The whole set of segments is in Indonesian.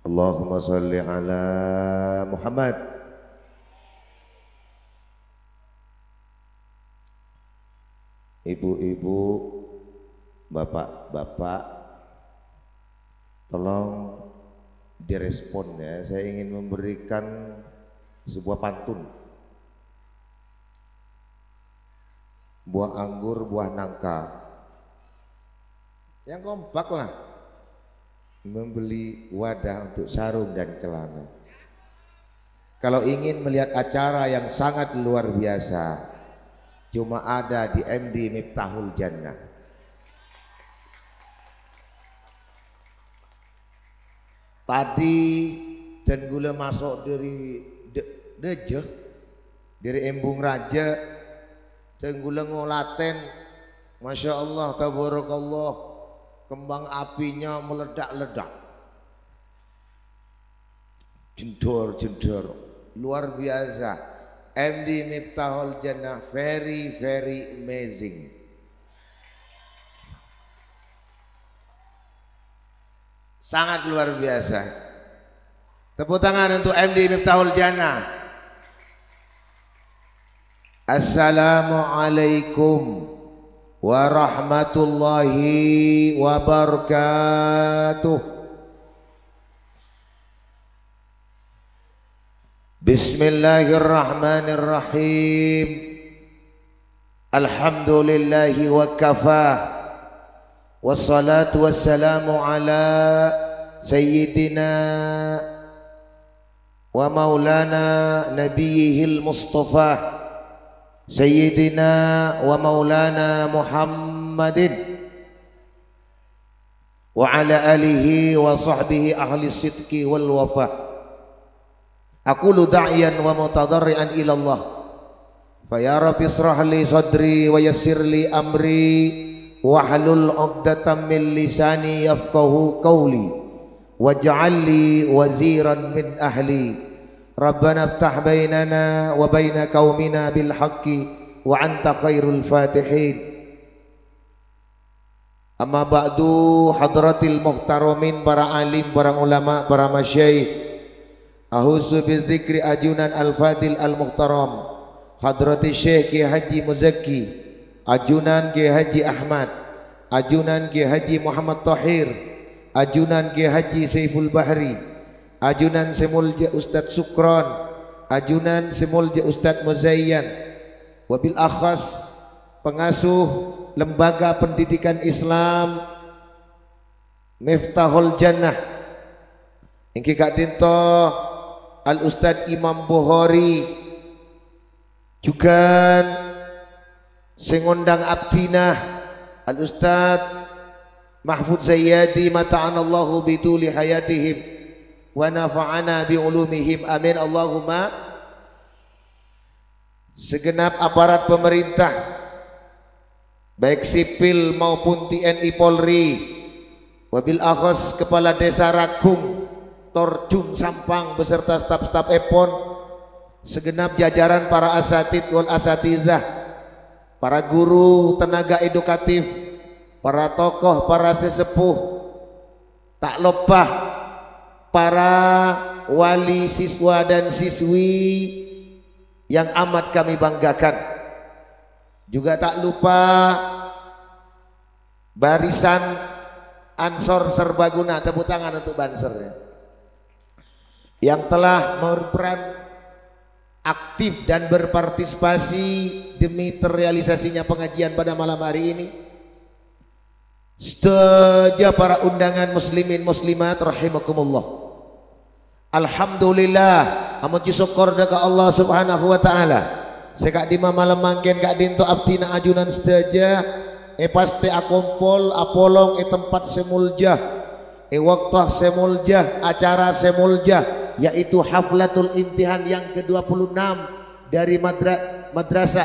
Allahumma salli ala Muhammad. Ibu-ibu, bapak-bapak, tolong direspon ya. Saya ingin memberikan sebuah pantun. Buah anggur, buah nangka. Yang kompak lah. Membeli wadah untuk sarung dan celana. Kalau ingin melihat acara yang sangat luar biasa, cuma ada di MD Miftahul Jannah. Tadi dan gula masuk dari Deje, dari Embung Raja, dan gula ngolaten, masya Allah, tabarakallah. Kembang apinya meledak-ledak, jendor-jendor, luar biasa. MD Miftahul Jannah, very amazing. Sangat luar biasa. Tepuk tangan untuk MD Miftahul Jannah. Assalamualaikum warahmatullahi wabarakatuh. Bismillahirrahmanirrahim. Alhamdulillahi wa kafah. Wassalatu wassalamu ala sayyidina wa maulana nabiyihil mustafa Sayyidina wa maulana Muhammadin wa ala alihi wa sahbihi ahli sidqi wal wafa. Aqulu da'iyan wa mutadarrian ila Allah. Fa ya rabbi israh li sadri wa yassir li amri wahlul 'uqdatam min lisani yafqahu qawli waj'al li waziran min ahli. Rabbana iftah bainana wa baina qaumina bil haqqi wa anta khairul fatihin. Amma ba'du, hadratil muhtaramin, para alim, para ulama, para masyayikh. Ahuzu bidzikri ajunan al-fadil al-muhtaram hadrati Syekh Kiai Haji Muzakki, ajunan Kiai Haji Ahmad, ajunan Kiai Haji Muhammad Tahir, ajunan Kiai Haji Saiful Bahri, ajunan semulja Ustadz Sukron, ajunan semulja Ustadz Muzayyan, wabil akhas pengasuh lembaga pendidikan Islam Miftahul Jannah ingki Kak Dinto Al Ustadz Imam Bukhari, juga sengondang abdinah Al Ustadz Mahfud Zayyadi, mata'anallahu bituli hayatihim wa nafa'ana bi ulumihim, amin Allahumma. Segenap aparat pemerintah baik sipil maupun TNI Polri, wabil akhas kepala desa Rakung, Torjun Sampang beserta staf-staf EPON, segenap jajaran para asatid wal asatidzah, para guru, tenaga edukatif, para tokoh, para sesepuh, tak lupa para wali siswa dan siswi yang amat kami banggakan. Juga tak lupa barisan Ansor Serbaguna, tepuk tangan untuk Banser yang telah berperan aktif dan berpartisipasi demi terrealisasinya pengajian pada malam hari ini. Setuju para undangan muslimin muslimat rahimakumullah. Alhamdulillah, amuji syukur dekat Allah Subhanahu wa taala. Sekak di malam mangken kak dinto abdina ajunan setuju pasti akompol apolong tempat semuljah waktah semuljah, acara semuljah, yaitu haflatul imtihan yang ke-26 dari madrasah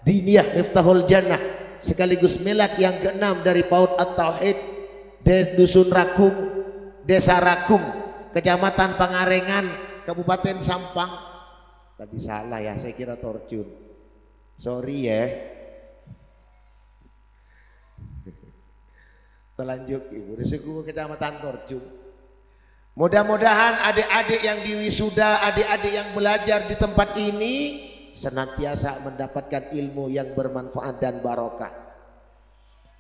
diniyah Miftahul Jannah, sekaligus milad yang ke-6 dari PAUD At-Tauhid dari Dusun Rakung, Desa Rakung, Kecamatan Pangarengan, Kabupaten Sampang. Tadi salah ya, saya kira Torjun. Sorry ya. Telanjut ibu Resegu Kecamatan Torjung. Mudah-mudahan adik-adik yang diwisuda, adik-adik yang belajar di tempat ini senantiasa mendapatkan ilmu yang bermanfaat dan barokah.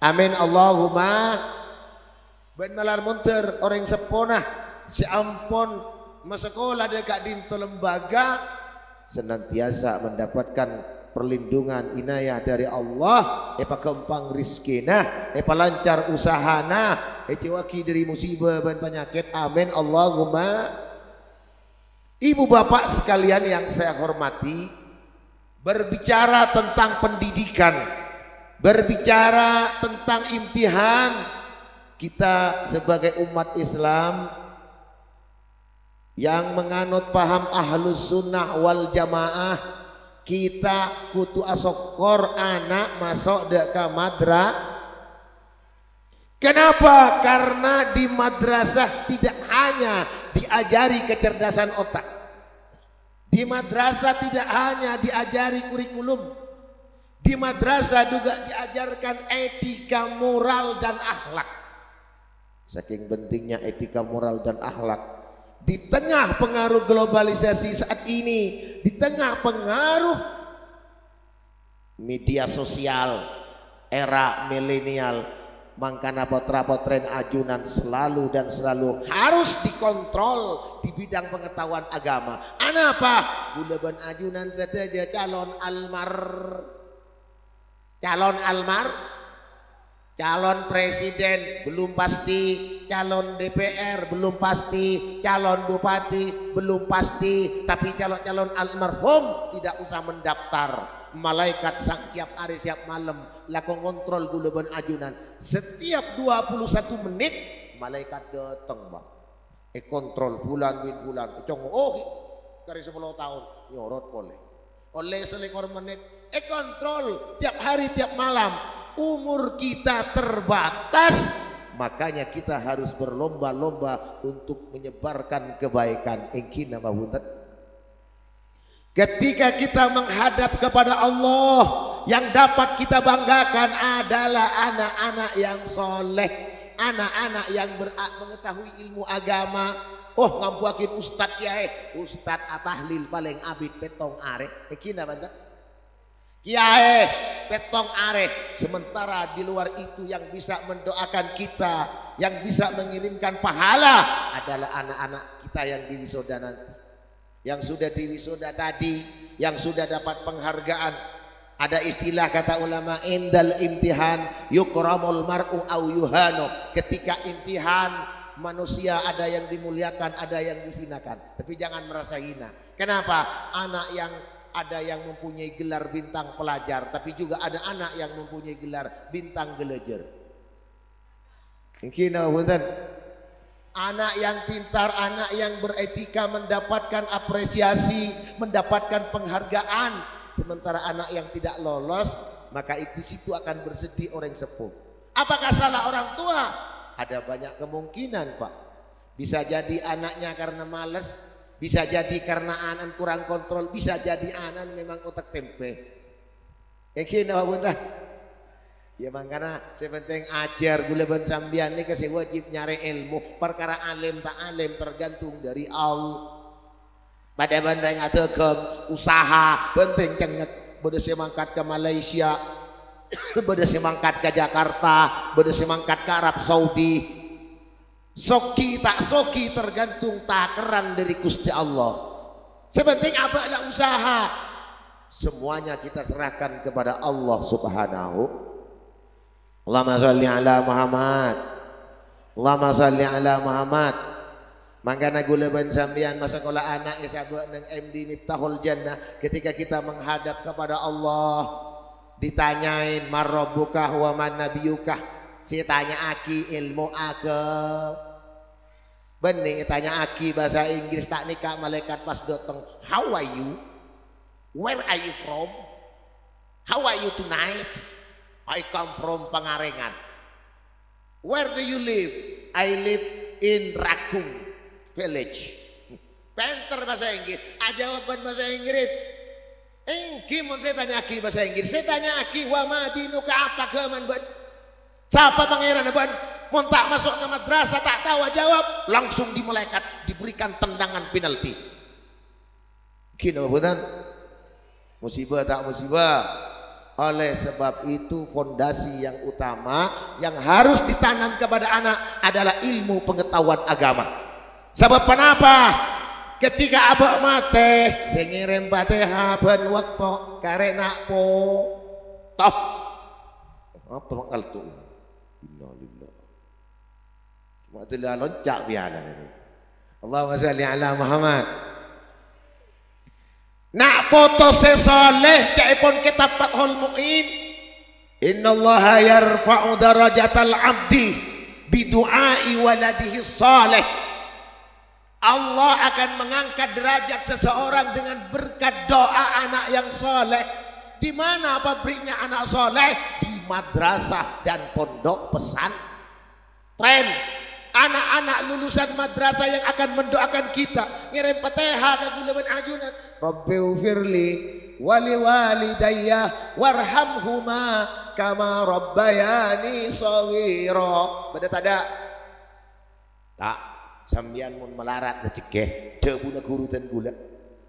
Amin Allahumma. Ben malar munter orang seponah si ampun masekolah dekat dinto lembaga senantiasa mendapatkan perlindungan inayah dari Allah, epa kempang rizkina, epa lancar usahana, ecewaki dari musibah dan penyakit. Amin Allahumma. Ibu bapak sekalian yang saya hormati, berbicara tentang pendidikan, berbicara tentang imtihan, kita sebagai umat Islam yang menganut paham ahlus sunnah wal jamaah, kita kutu asokor anak masuk dek ke madrasah. Kenapa? Karena di madrasah tidak hanya diajari kecerdasan otak, di madrasah tidak hanya diajari kurikulum, di madrasah juga diajarkan etika moral dan akhlak. Saking pentingnya etika moral dan akhlak di tengah pengaruh globalisasi saat ini, di tengah pengaruh media sosial era milenial, mangkana potren ajunan selalu dan selalu harus dikontrol di bidang pengetahuan agama. Apa? Bulan ajunan saja calon almar, calon presiden belum pasti, calon DPR belum pasti, calon bupati belum pasti, tapi calon almarhum tidak usah mendaftar. Malaikat siap hari siap malam laku ngontrol gulaban ajunan. Setiap 21 menit malaikat datang bang. Kontrol bulan cong dari 10 tahun nyorot boleh. Oleh selekor menit kontrol tiap hari tiap malam. Umur kita terbatas, makanya kita harus berlomba-lomba untuk menyebarkan kebaikan. Engkina mahuntat. Ketika kita menghadap kepada Allah, yang dapat kita banggakan adalah anak-anak yang soleh, anak-anak yang mengetahui ilmu agama. Oh ngampuakin ustad kiai, ustad atahlil paling abid petong arek. Engkina banget. Kiai petong areh. Sementara di luar itu yang bisa mendoakan kita, yang bisa mengirimkan pahala adalah anak-anak kita yang diwisuda nanti, yang sudah diwisuda tadi, yang sudah dapat penghargaan. Ada istilah kata ulama, indal imtihan yukramul mar'u au yuhano. Ketika imtihan manusia ada yang dimuliakan, ada yang dihinakan. Tapi jangan merasa hina. Kenapa? Anak yang ada yang mempunyai gelar bintang pelajar, tapi juga ada anak yang mempunyai gelar bintang gelejer. Anak yang pintar, anak yang beretika mendapatkan apresiasi, mendapatkan penghargaan. Sementara anak yang tidak lolos, maka di situ akan bersedih orang sepuh. Apakah salah orang tua? Ada banyak kemungkinan Pak. Bisa jadi anaknya karena males, bisa jadi karena anan kurang kontrol, bisa jadi anan memang otak tempe. Kena bunda. Ya makanya sepenting ajar gula sambian ini kasih wajib nyari ilmu. Perkara alim tak alim tergantung dari Allah. Pada benda yang ada ke usaha penting cenget. Beda semangkat ke Malaysia, beda semangkat ke Jakarta, beda semangkat ke Arab Saudi. Soki tak soki tergantung takaran dari Gusti Allah. Sepenting apa adalah usaha. Semuanya kita serahkan kepada Allah Subhanahu. Allahumma sholli ala Muhammad. Allahumma sholli ala Muhammad. Mangkana gula ban sambian masa sekolah anak ya sabak nang MD Miftahul Jannah, ketika kita menghadap kepada Allah ditanyain marrabbuka wa man nabiyuka. Si tanya aki ilmu agama. Bening tanya aki bahasa Inggris tak nikah malaikat pas datang. How are you? Where are you from? How are you tonight? I come from Pangarengan. Where do you live? I live in Rakung Village. Penter bahasa Inggris. Jawaban bahasa Inggris. Gimana saya tanya aki bahasa Inggris? Saya tanya aki wa madinuka apa keman buat? Siapa pangeran buat? Mau tak masuk ke madrasah tak tahu jawab, langsung di malaikat diberikan tendangan penalti. Gini betul? Musibah tak musibah. Oleh sebab itu fondasi yang utama yang harus ditanam kepada anak adalah ilmu pengetahuan agama. Sebab kenapa? Ketika abak mate, saya ngirim Fatihah ben waktu karek nak po toh apa makal tu? Innalillah. Waktu dia loncak biana ini. Allahumma shalli ala Muhammad. Nak foto sesoleh caipun kitab Fathul Mu'in. Innallaha yarfa'u darajatal abdi bidu'ai waladihi salih. Allah akan mengangkat derajat seseorang dengan berkat doa anak yang soleh. Di mana pabriknya anak soleh? Di madrasah dan pondok pesantren. Anak-anak lulusan madrasah yang akan mendoakan kita ngirim Fatihah ke Gulaban Ajunan. Rabbi ufirli wali walidayya warhamhuma kama rabbayani shawira. Pada tada tak sambian mun melarat recekeh debuna guru dan gula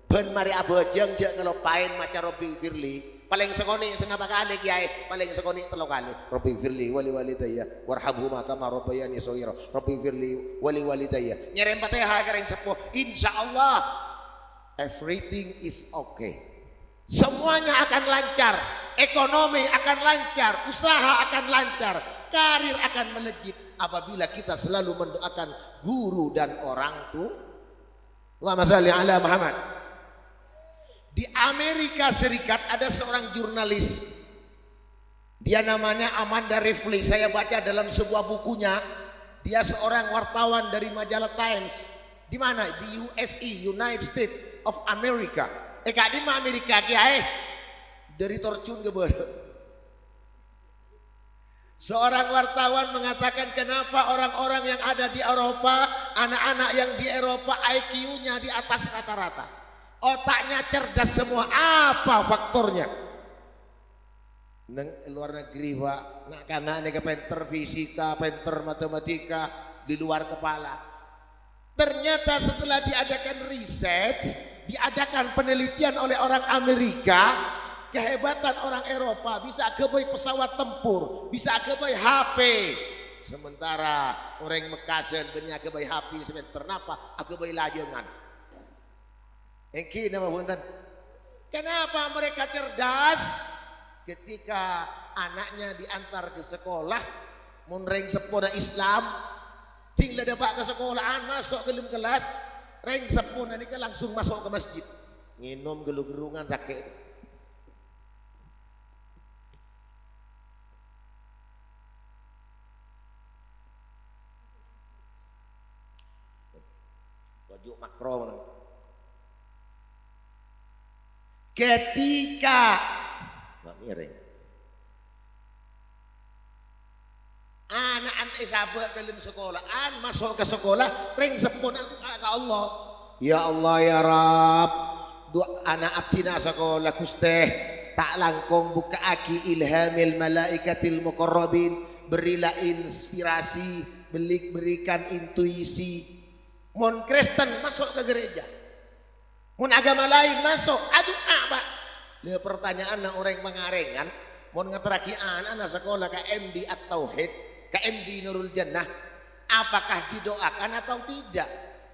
ben mari abojeng je kalau pain maca Rabbi firli paling sekoni senapa kali kiai paling sekoni 3 kali Rabbi firli wali walidayya warhamhuma kama rabbayani shaghira Rabbi firli wali walidayya nyerem Fatihah kareng sepuh insyaallah everything is okay, semuanya akan lancar, ekonomi akan lancar, usaha akan lancar, karir akan melejit apabila kita selalu mendoakan guru dan orang tua. Allahumma shalli ala Muhammad. Di Amerika Serikat ada seorang jurnalis, dia namanya Amanda Ripley. Saya baca dalam sebuah bukunya, dia seorang wartawan dari majalah Times. Di mana? Di USA, United States of America. Kak di Amerika kiai dari torcun ke bawah. Seorang wartawan mengatakan kenapa orang-orang yang ada di Eropa, anak-anak yang di Eropa IQ-nya di atas rata-rata, otaknya cerdas semua. Apa faktornya? Neng luar negeri pak, nak karena ini ke pinter fisika, pinter matematika di luar kepala. Ternyata setelah diadakan riset, diadakan penelitian oleh orang Amerika, kehebatan orang Eropa bisa kebay pesawat tempur, bisa kebay HP. Sementara orang Mekasen benya kebay HP sebentar napa, kebay lajengan. Engki nama bunten. Kenapa mereka cerdas? Ketika anaknya diantar ke sekolah, mun reng sepona Islam, tinggal dapat ke sekolahan, masuk ke dalam kelas, reng sepona ini langsung masuk ke masjid, nginum gelu-gerungan sakit. Baju makro. Ketika miring anak-anak sahabat dalam sekolahan masuk ke sekolah ring sepun ke Allah, ya Allah ya Rab dua anak abdina sekolah kusteh tak langkong buka aki ilhamil malaikatil muqarrabin, berilah inspirasi, berikan intuisi. Mon Kristen masuk ke gereja, mon agama lain masuk, aduh apa? Lihat pertanyaan orang mengarengan, mau ngeteraki anak sekolah KMD At-Tauhid, KMD Nurul Jannah, apakah didoakan atau tidak?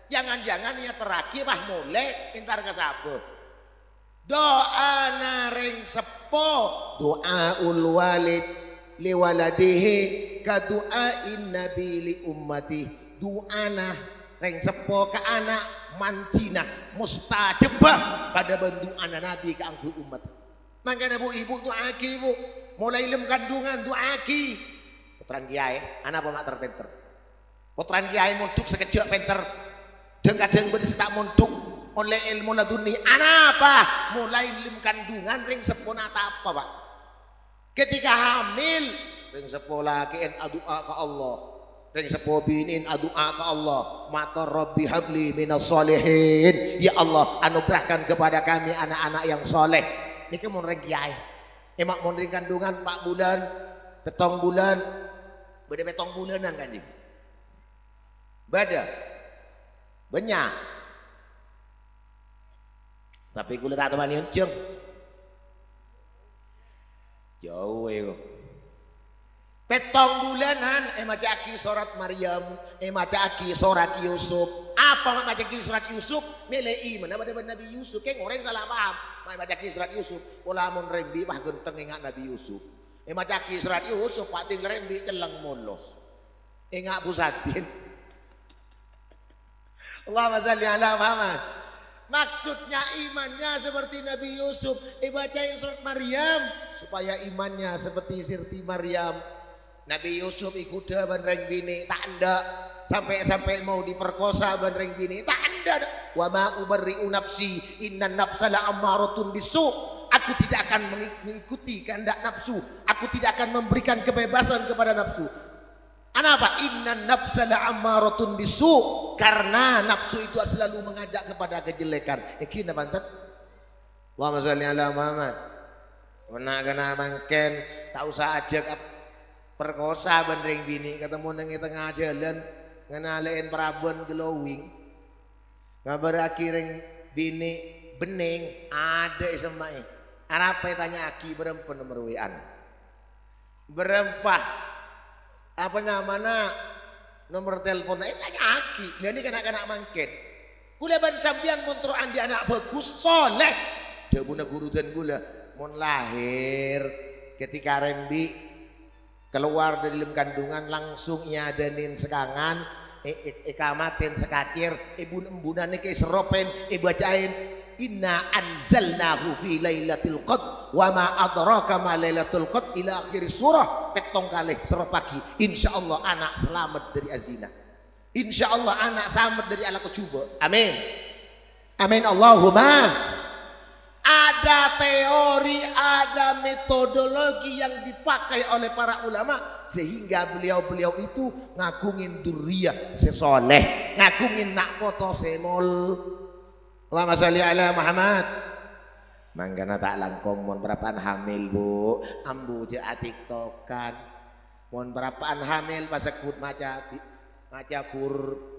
Jangan-jangan ya teraki bah mulai pintar ke sabu. Doa nareng sepo, doaul walid liwaladihi ka doain nabi li ummati. Doana reng sepo ke anak mantina mustajabah pada bentuk anak nabi ke angku umat. Makanya bu ibu tu aki bu mulai lem kandungan tu aki putran kiai anak apa mak terpenter putran kiai munduk sekejap penter deng kadang beri setak munduk oleh ilmu laduni anak apa mulai lem kandungan ring sepona apa pak ketika hamil ring sepola kien doa ke Allah ring sepo binin doa ke Allah matur Rabbi habli minas solihin, ya Allah anugerahkan kepada kami anak-anak yang soleh. Niki mun reng kiai emak mun ring kandungan 4 bulan 7 bulan Beda petong bulanan Kanjeng. Beda. Banyak. Tapi kula tak temani enceng. Jauh kok. Petong bulanan maca aki surat Maryam, maca aki surat Yusuf. Apa maca aki surat Yusuf? Nilai iman apa dengan Nabi Yusuf? Kayak orang salah paham. Maca aki surat Yusuf, pola mun rembi mah genteng ingat Nabi Yusuf. Maca aki surat Yusuf, pak ting rembi celeng molos. Ingat pusatin. Allahumma shalli ala Muhammad. Maksudnya imannya seperti Nabi Yusuf, bacain surat Maryam supaya imannya seperti Sirti Maryam. Nabi Yusuf ikut bandreng bini tak anda sampai mau diperkosa bandreng bini tak anda. Wa ma ubarri'u nafsi innan nafsa la'ammaratun bisu. Aku tidak akan mengikuti kehendak nafsu. Aku tidak akan memberikan kebebasan kepada nafsu. Kenapa? Innan nafsa la'ammaratun bisu. Karena nafsu itu selalu mengajak kepada kejelekan. Iki napa pantat? Allahumma shalli ala Muhammad. Kena mangken tak usah ajak perkosa bandring bini ketemu nang tengah jalan ngenalein perabon glowing. Ngabar akhirnya bini bening ada semai. Apa tanya aki berempat nomor WA. Berempat apa namanya nomor telepon tanya aki. Ini kena mangken. Kula ban sampean montro andi anak bagus soleh. Dia guna guru dan gula mon lahir ketika rembi keluar dari dalam kandungan langsung iadanin sekangan ikamatin sekacir ibu embunane ke seropen bacain inna anzalnahu fi lailatul qad wa ma adraka ma lailatul qad ila akhir surah petong kali seropaki insyaallah anak selamat dari azina insyaallah anak selamat dari ala kecuba amin amin Allahumma. Ada teori, ada metodologi yang dipakai oleh para ulama sehingga beliau-beliau itu ngagungin duriyah sesoleh, ngagungin nak foto semol. Allahumma sholli ala Muhammad. Mangkana tak langkong mon berapaan hamil bu, ambu je tiktokan. Mon berapaan hamil pas sekut maca kur.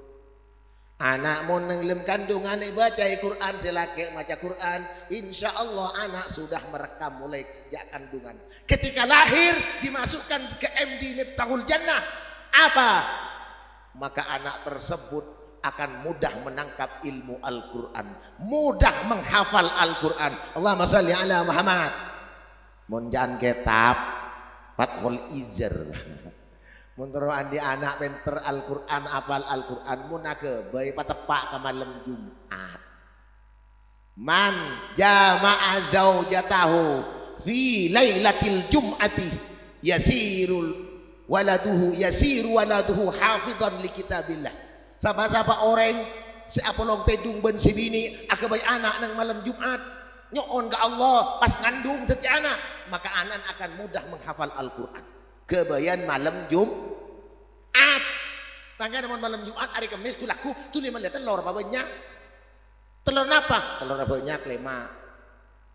Anak mun nang kandungan baca Quran selake maca Quran insyaallah anak sudah merekam mulai sejak kandungan ketika lahir dimasukkan ke MD Miftahul Jannah apa maka anak tersebut akan mudah menangkap ilmu Al-Quran mudah menghafal Al-Quran Allahumma sholli ala Muhammad mun jan kitab Fathul Izr Muntero andi anak pinter Al-Quran apal Al-Quran munake bayi patepak ke malam Jumat. Man jama'a zaujatahu fi lailatil jum'ati yasiru waladuhu hafidhan li kitabillah. Sapa-sapa orang si apolong tedung ben si bini ake bayi anak nang malam Jumat nyoon ke Allah pas ngandung teti anak maka anak akan mudah menghafal Al-Quran. Kebayan malam Jumat tangga namun malam Jumat hari Kamis tulaku tu lima lihat telur apa banyak telur apa telur banyak lima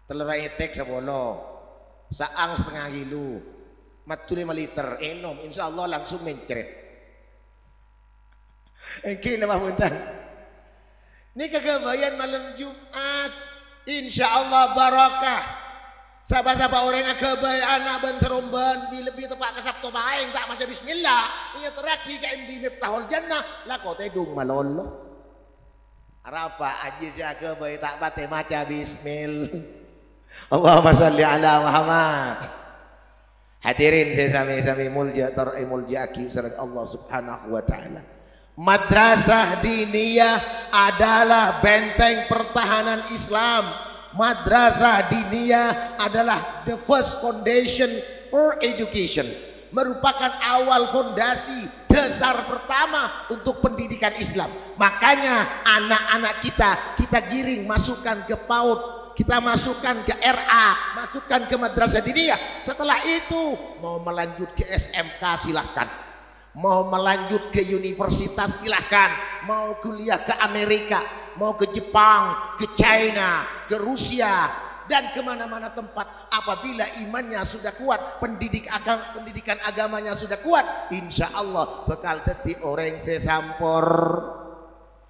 telur etek 10 saang setengah kilo matu 5 liter enom insya Allah langsung mencret ini nama punten ini kebayan malam Jumat insya Allah barakah Sapa-sapa orang agabay anak ban seromban lebih tepat ke Sabtu baeng tak macam bismillah ingat teraki ke MD Miftahul Jannah lah kau tedung malolo apa aja si agabay tak pate maca bismillah Allahumma sholli ala Muhammad. Hadirin saya sami mulja aki salat Allah Subhanahu wa taala. Madrasah diniyah adalah benteng pertahanan Islam. Madrasah diniyah adalah the first foundation for education, merupakan awal fondasi dasar pertama untuk pendidikan Islam. Makanya anak-anak kita giring masukkan ke PAUD, kita masukkan ke RA, masukkan ke madrasah diniyah. Setelah itu mau melanjut ke SMK silahkan, mau melanjut ke universitas silahkan, mau kuliah ke Amerika, mau ke Jepang, ke China, ke Rusia, dan kemana-mana tempat Apabila imannya sudah kuat, pendidikan agamanya sudah kuat, insya Allah bakal jadi orang sesampor.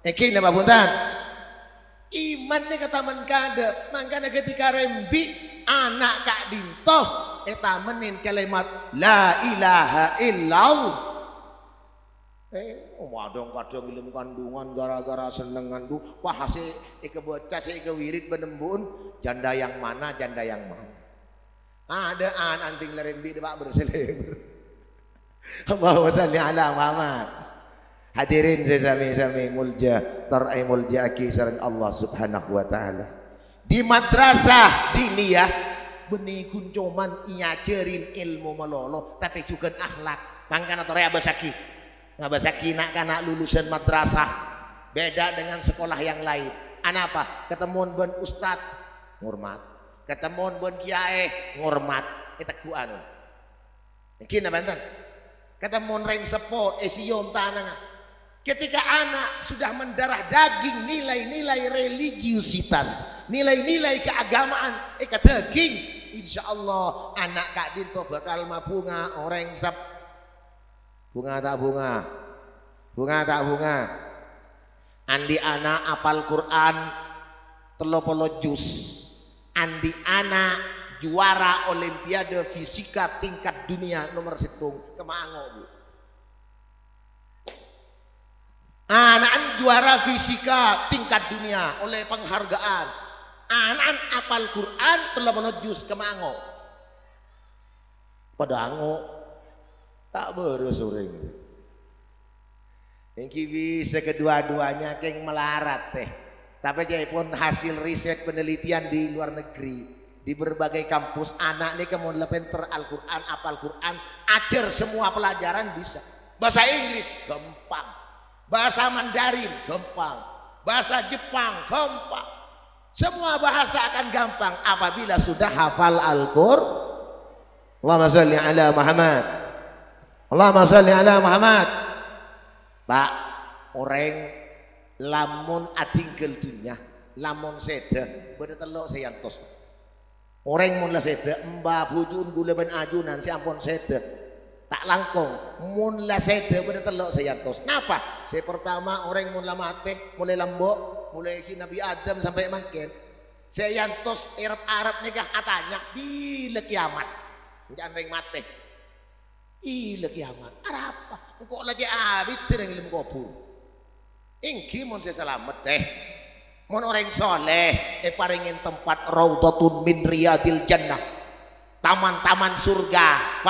Iki napa punten? Iman nih kata menkade, makanya ketika rembi anak Kak Dinto eta menin kalimat la ilaha illallah. Kadang-kadang ilmu kandungan gara-gara senengan du pahase ike bocah ike wirid benembun janda yang mana ada anting lerembi Pak berselebur. Allahumma shalli ala Muhammad. Hadirin sesami-sami mulja tarai mulja aki sareng Allah Subhanahu wa taala. Di madrasah diniyah benih kuncoman iajerin ilmu melolo tapi juga akhlak. Mangkana tore abasaki. Ngabasaki nak kana lulusan madrasah beda dengan sekolah yang lain. Anapa? Ketemuan ben ustad ngurmat. Ketemuan ben kiai ngurmat. Kita ku anu. Mungkin banten. Ketemuan reng sepo esiom tanang. Ketika anak sudah mendarah daging nilai-nilai religiusitas, nilai-nilai keagamaan, daging, insya Allah anak Kak Dinto bakal mabunga orang sep. Bunga tak bunga. Andi anak apal Quran 30 juz. Andi anak juara olimpiade fisika tingkat dunia nomor 1 Kemango Bu. Anak juara fisika tingkat dunia oleh penghargaan. Anak apal Quran 30 juz Kemango. Pada ango tak beres orang. Yang bisa kedua-duanya keng melarat teh. Tapi jadi pun hasil riset penelitian di luar negeri di berbagai kampus anak nih kemudian pinter Al-Quran, apal Quran, ajar semua pelajaran bisa. Bahasa Inggris gampang, bahasa Mandarin gampang, bahasa Jepang gampang. Semua bahasa akan gampang apabila sudah hafal Al-Quran. Allahumma shalli ala Muhammad. Allahumma shalli ala Muhammad. Pak, orang lamun atinggal dunia, lamun seda, pada telok sayantos. Orang mun la seda, mbah bujun gula ben ajunan si ampun seda. Tak langkong, mun la seda pada telok sayantos. Napa? Saya pertama orang mun la mate, mulai lambok, mulai Nabi Adam sampai makin. Sayantos Arab nikah atanya bila kiamat. Jangan ring mate. Ila kiamat. Apa? Kok lagi abid dengan ilmu kubur. Ingki mon saya selamat deh. Mon orang soleh paringin tempat raudhatun min riyadil jannah. Taman-taman surga,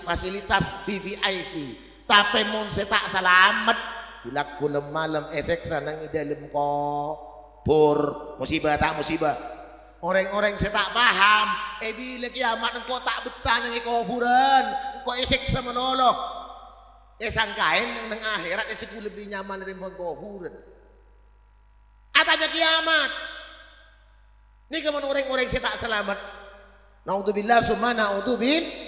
fasilitas VVIP. Tapi mon saya tak selamat. Bila kulem malam esek sanang idalem kubur. Musibah tak musibah. Orang-orang saya tak paham. Bila kiamat engkau tak betah dengan kuburan. Engkau esek sama nolok. Sangkain nang akhirat esek lebih nyaman dari kuburan. Atanya kiamat. Ini keman orang-orang saya tak selamat. Naudzubillah summa naudzubillah.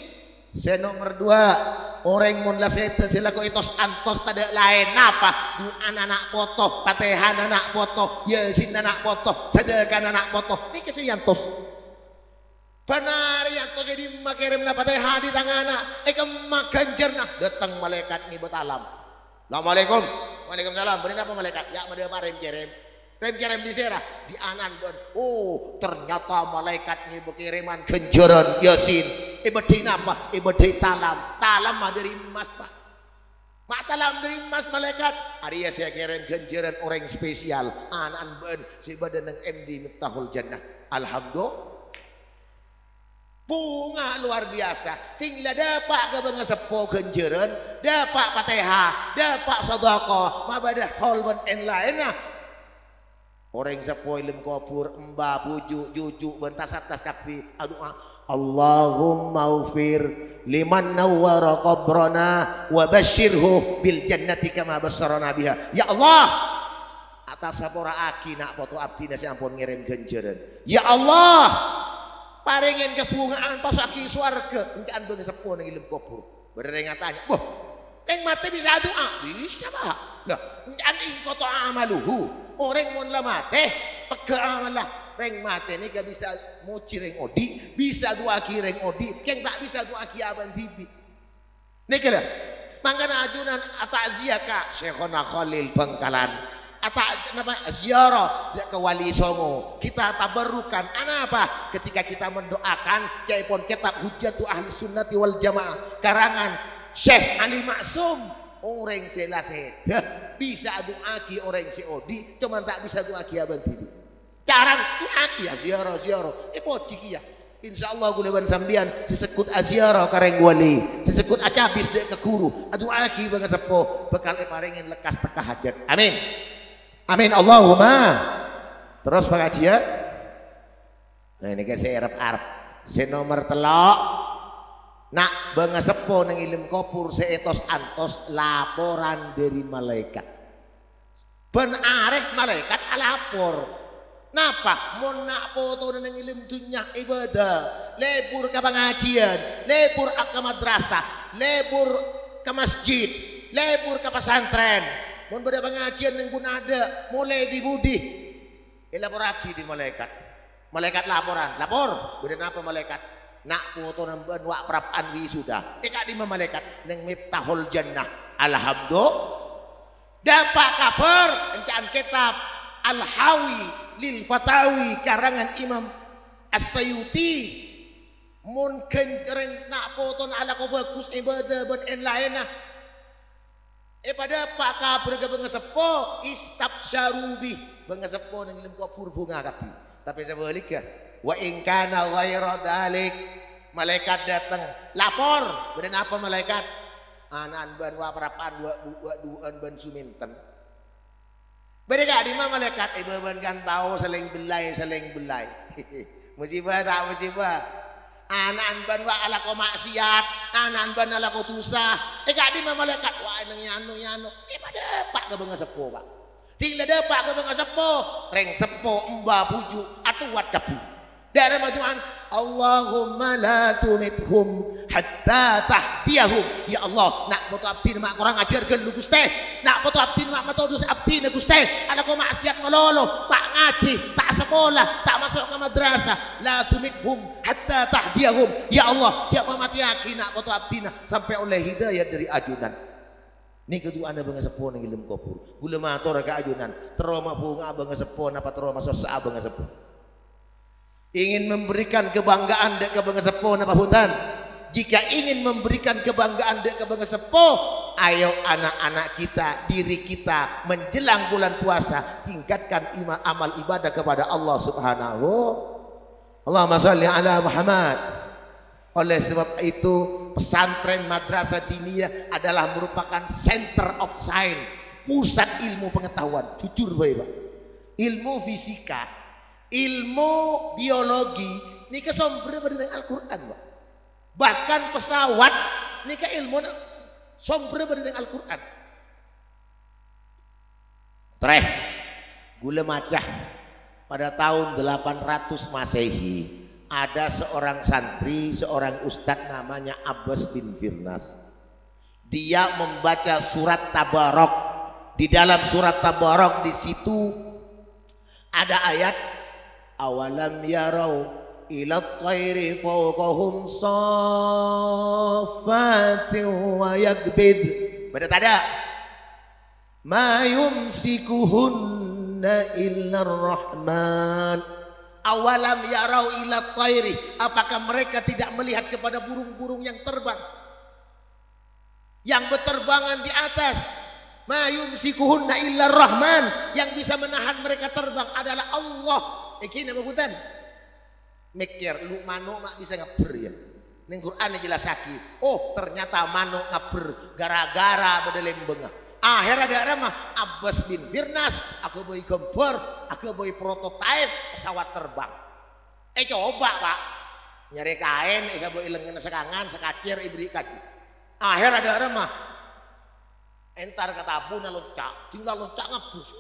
Saya nomor 2 orang mun la seta sila ko itos antos tada lain apa du anak foto Fatihah anak foto Yasin anak foto sedekah anak foto ni kasi yantos benar yantos jadi makirim na Fatihah di tangana kemak ganjarna datang malaikat ni betalam. Assalamualaikum. Waalaikumsalam. Benar apa malaikat? Ya made parem kirim. Rem di serah di anan bon. Oh, ternyata malaikat ni berkiriman ganjaran Yasin. Ibadai apa? Ibadai talam. Talam mah dari emas Pak. Mak talam dari emas malaikat. Hari ya saya kirim ganjaran orang spesial. Anan bon si badan ng MD Miftahul Jannah. Alhamdulillah. Bunga luar biasa. Tinggal dapat ke bangsa sepo ganjaran, dapat Fatihah, dapat sedekah, mabadah holban en lainnya. Orang sepo ilmu kubur mbah bujuk jujuk bentas atas kapi doa Allahumma ufir liman nawwara qabrana wa basyirhu bil jannati kama basyarana biha. Ya Allah, atas sapora aki nak foto abdi nasi ampun ngirim ganjaran. Ya Allah, paringin kebungaan pas aki swarga engkaan beung sepo nang ilmu kubur. Bener ngatanya, "Wah, yang mati bisa doa?" Bisa Pak. Lah, engkaan ing koto amaluhu. Orang mun la mate pegamalah reng mate ini gak bisa moci reng odi, bisa dua ki reng odi, keng tak bisa dua ki aban tibi. Nih kira, mangkana ajunan atazia ka Syekhona Khalil Bangkalan, apa ziarah ke Wali Songo, kita tabarukan. Apa? Ketika kita mendoakan jaipun kitab Hujjatu Ahli Sunnati wal Jamaah karangan Syekh Ali Maksum, orang selase bisa doa ki orang seodi, cuma tak bisa doa ki aban tibi. Carang tuaki ya ziarah poti kia insyaallah guleban sambian sesekut aziarah kareng wali sesekut acabis dek ke guru adu aki bangga sepo bekal paringin lekas teka hajat amin amin Allahumma. Terus pengajian nah ini kan saya Arab senomor telok nak bangga sepo nang ilim kopur seetos antos laporan dari malaikat ben arek malaikat alapor. Napa mau nak foto nang ilim dunya ibadah, lebur ke pengajian, lebur ke madrasah, lebur ke masjid, lebur ke pesantren. Mau pada pengajian yang pun ada, mulai dibudi, elaborasi di malaikat. Malaikat laporan, lapor. Beda apa malaikat? Nak foto nang benwa perapaan wisuda. Eka di malaikat nang miftahul jannah. Alhamdulillah. Dapat kabar encaan kitab Al-Hawi lil Fatawi karangan Imam As-Sayuti mun kencereng nak poton ala ko bagus ibadah ben en laena pada pak kabar ke bengesepo istabsyarubi bengesepo nang ilim kopur bunga kapi tapi sebaliknya wa in kana ghairu dalik malaikat datang lapor beden apa malaikat anan ban wa parapan duan ban suminten. Beda di mana malaikat ibaban kan bau saling belai musibah tak musibah anan ban wa ala ko maksiat anan ban ala ko dosa di mana malaikat wah nang nyano pada pak ke benga sepo pak tinggal depak ke benga sepo reng sepo emba puju atuat kapu dari majuan Allahumma la tumithum hatta tahdiyahum ya Allah nak foto abdi mak kurang ajarkeun lu Gusti nak foto abdi mak metodus abdi na Gusti ana ko maksiat ngelolo tak ngaji tak sekolah tak masuk ke madrasah la tumithum hatta tahdiyahum ya Allah siapa mati yakin nak foto abdi na sampai oleh hidayah dari ajunan ni kedua anda bangga sepo nang ilmu kopur gula matur ka ajunan teroma bunga bangga sepo napa teroma sosa bangga sepo ingin memberikan kebanggaan dek ke bangga sepo napa hutan. Jika ingin memberikan kebanggaan dek ke bangga sepo, ayo anak-anak kita, diri kita menjelang bulan puasa tingkatkan amal ibadah kepada Allah Subhanahu. Allahumma shalli ala Muhammad. Oleh sebab itu pesantren madrasah diniyah adalah merupakan center of science, pusat ilmu pengetahuan. Jujur baik Pak. Ilmu fisika, ilmu biologi ini kesomber dari Al-Quran Pak. Bahkan pesawat ini ke ilmu somber dari Al-Quran. Tereh gula macah pada tahun 800 Masehi ada seorang santri, seorang ustadz namanya Abbas bin Firnas. Dia membaca surat Tabarok. Di dalam surat Tabarok di situ ada ayat awalam yarau ila at-tayri fawqahum saffatin wa yakbid. Pada tada ma yumsikuhunna illa ar-rahman. Awalam yarau ila at-tayri, apakah mereka tidak melihat kepada burung-burung yang terbang, yang berterbangan di atas? Ma yumsikuhunna illa ar-rahman, yang bisa menahan mereka terbang adalah Allah. Iki nama hutan mikir lu manuk mak bisa ngaber ya ning Quran jelas sakit. Oh ternyata manuk ngaber gara-gara bedelem bengah. Akhir ada mah Abbas bin Firnas aku boy gambar, aku boy prototipe pesawat terbang. Coba Pak nyari kain isa boy lengan sekangan sekacir ibri kaki. Akhir ada mah entar katabu na loncak tinggal loncak ngabus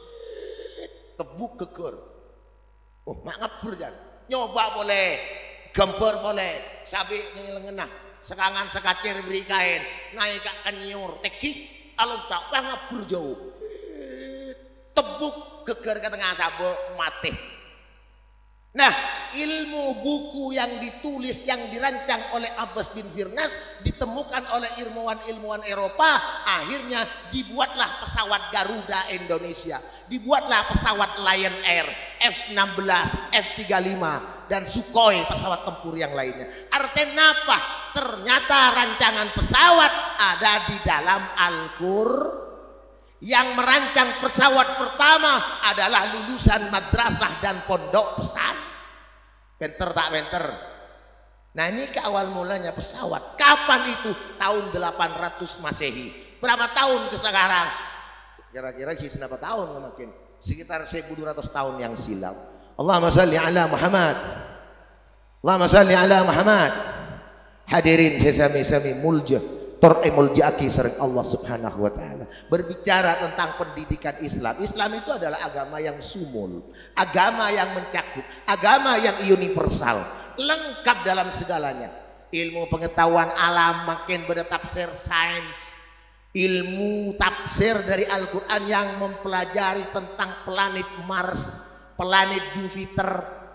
tebuk geger. Oh, mak ngabur jan. Nyoba boleh, gambar boleh, sabi ngelengenah, sekangan sekacir beri kain, naik ke kenyur, teki, alun tak ngabur jauh, tebuk geger ke tengah sabu mati. Nah, ilmu buku yang ditulis, yang dirancang oleh Abbas bin Firnas, ditemukan oleh ilmuwan-ilmuwan Eropa. Akhirnya dibuatlah pesawat Garuda Indonesia, dibuatlah pesawat Lion Air, F-16, F-35, dan Sukhoi, pesawat tempur yang lainnya. Artinya apa? Ternyata rancangan pesawat ada di dalam Al-Qur'an. Yang merancang pesawat pertama adalah lulusan madrasah dan pondok pesantren. Pinter tak pinter? Nah, ini ke awal mulanya pesawat. Kapan itu? Tahun 800 Masehi. Berapa tahun ke sekarang? Kira-kira berapa tahun mungkin? Sekitar 1200 tahun yang silam. Allahumma salli ala Muhammad. Allahumma salli ala Muhammad. Hadirin sesami-sami mulja. Muljaki sering Allah subhanahu wa ta'ala berbicara tentang pendidikan Islam. Islam itu adalah agama yang sumul, agama yang mencakup, agama yang universal, lengkap dalam segalanya. Ilmu pengetahuan alam, makin tafsir sains, ilmu tafsir dari Al-Quran yang mempelajari tentang planet Mars, planet Jupiter,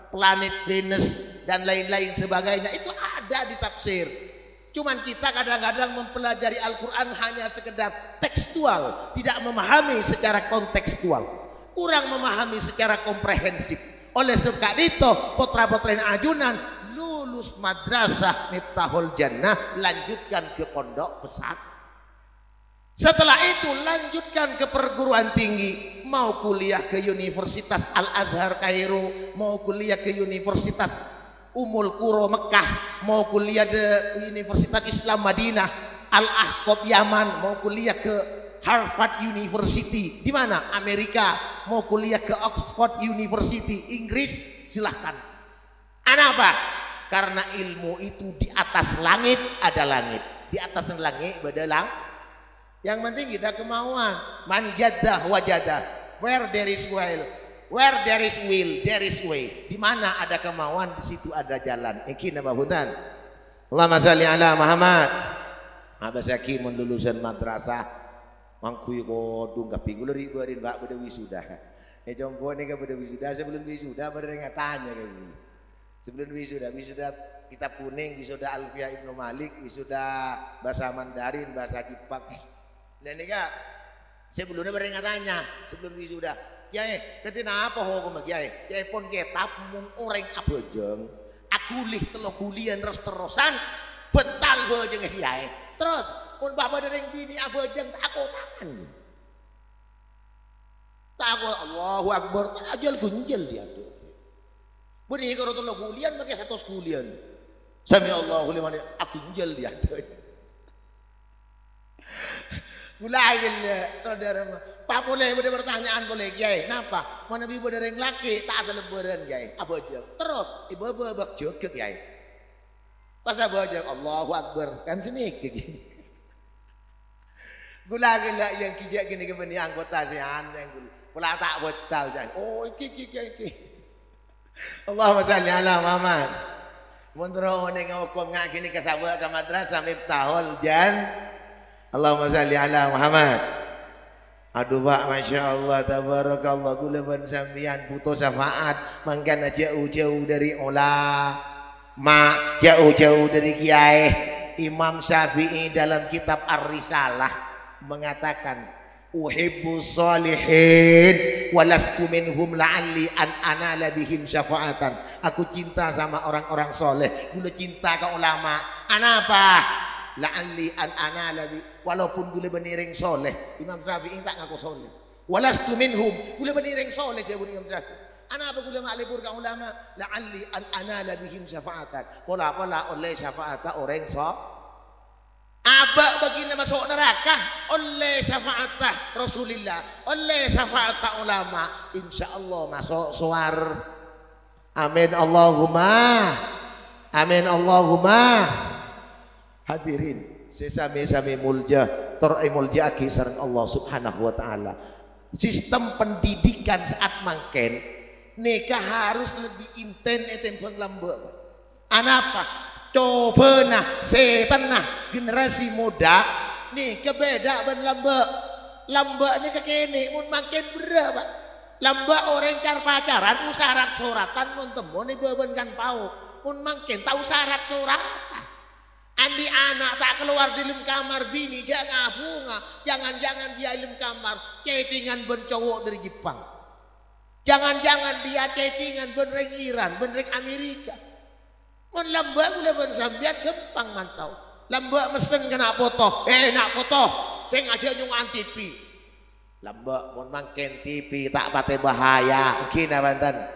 planet Venus, dan lain-lain sebagainya, itu ada di tafsir. Cuman kita kadang-kadang mempelajari Al-Quran hanya sekedar tekstual, tidak memahami secara kontekstual, kurang memahami secara komprehensif. Oleh sebab itu, putra-putra ajunan lulus madrasah Miftahul Jannah, lanjutkan ke pondok pesantren. Setelah itu lanjutkan ke perguruan tinggi, mau kuliah ke Universitas Al-Azhar Kairo, mau kuliah ke Universitas Ummul Qura Mekah, mau kuliah di Universitas Islam Madinah, Al-Ahqaf Yaman, mau kuliah ke Harvard University, di mana? Amerika, mau kuliah ke Oxford University, Inggris, silahkan. Kenapa? Karena ilmu itu di atas langit ada langit, di atas langit ada. Yang penting kita kemauan. Man jaddah wajadah, where there is will. Where there is will, there is way. Di mana ada kemauan, di situ ada jalan. Iki nama hutan. Allahumma shalli ala Muhammad. Abas Hakim lulusan madrasah. Mangkui kodung kapi guluri berin bak beda wisuda. Jompo ni ke beda wisuda, sebelum wisuda pada tanya kayak gini. Sebelum wisuda kitab kuning, wisuda Alfiah Ibnu Malik, wisuda bahasa Mandarin, bahasa Jepang. Dan ini kak sebelumnya pada tanya, sebelum wisuda. Kiai, ketina apa hukum kiai? Kiai pun kitab mung orang abojeng. Aku lih telo kulian terus-terusan betal bojeng kiai. Terus pun bapak dereng bini abojeng tak aku tangan. Tak aku Allahu Akbar, ajal gunjel dia tuh. Beni kalau telo kulian pakai satu kulian. Sami Allahu liman aku gunjel dia tuh. Mulai terus Pak boleh bertanyaan boleh kiai. Napa? Mana ibu dereng laki tak asal lebaran kiai. Abojeng. Terus ibu bak joget kiai. Pas abojeng Allahu Akbar kan sini gini. Gula yang kijak gini kebeni anggota sian yang gula tak betal kiai. Oh iki. Allahumma shalli ala Muhammad. Mundur ning hukum ngak gini ke sabak ke madrasah Miftahul Jannah. Allahumma shalli ala Muhammad. Aduh pak, masya Allah, tabarakallah, gulaban sambian butuh syafaat, mangkana jauh-jauh dari ulama, jauh-jauh dari kiai. Imam Syafi'i dalam kitab Ar-Risalah mengatakan, uhibbu salihin, walastu minhum la'alli an anala bihim syafa'atan. Aku cinta sama orang-orang soleh, gula cinta ke ulama. Anapa? La'alli an anala walaupun gula beniring soleh. Imam Syafi'i tak ngaku soleh. Walastu minhum, gula beniring soleh dia Imam Syafi'i. Ana apa gula maklipur ka ulama? La'alli an anala bihim syafa'atan. Pola-pola oleh syafa'ata orang Aba baginda masuk neraka oleh syafa'ata Rasulullah, oleh syafa'ata ulama, insyaallah masuk suar. Amin Allahumma. Amin Allahumma. Hadirin sesami-sami mulja muljaki sareng Allah subhanahu wa ta'ala. Sistem pendidikan saat mangken nikah harus lebih intens etempeng lambe. Anapa? Coba nah setan nah generasi muda nih kebeda ben lambe ini kekini mun makin berapa Lamba orang car pacaran syarat suratan mun tembon bebenkan pau. Mun mangken tahu syarat suratan. Andi anak tak keluar di dalam kamar bini jangan bunga. Jangan-jangan dia dalam kamar chattingan ben cowok dari Jepang. Jangan-jangan dia chattingan ben reng Iran, ben reng Amerika. Mun lamba gula ben sambian gempang mantau. Lamba mesen kena foto. Nak foto. Saya ngajak nyung TV. Lamba mun mangken TV tak pate bahaya. Kina banten.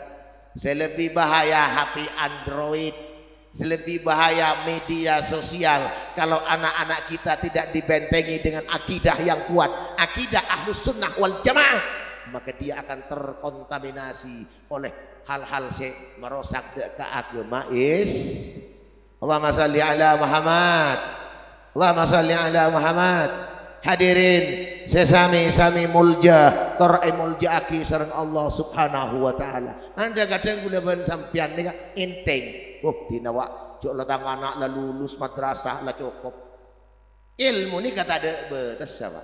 Selebih bahaya HP Android. Selebih bahaya media sosial. Kalau anak-anak kita tidak dibentengi dengan akidah yang kuat, akidah Ahlus Sunnah wal Jamaah, maka dia akan terkontaminasi oleh hal-hal merosak ke agama Allahumma salli ala Muhammad. Allahumma salli ala Muhammad. Hadirin sesami-sami mulja torai mulja aki sareng Allah subhanahu wa ta'ala. Anda kadang gula ban sampian ni enteng. Oh dinawa jok latang anak la lulus madrasah la cukup. Ilmu ni kata ada betes apa?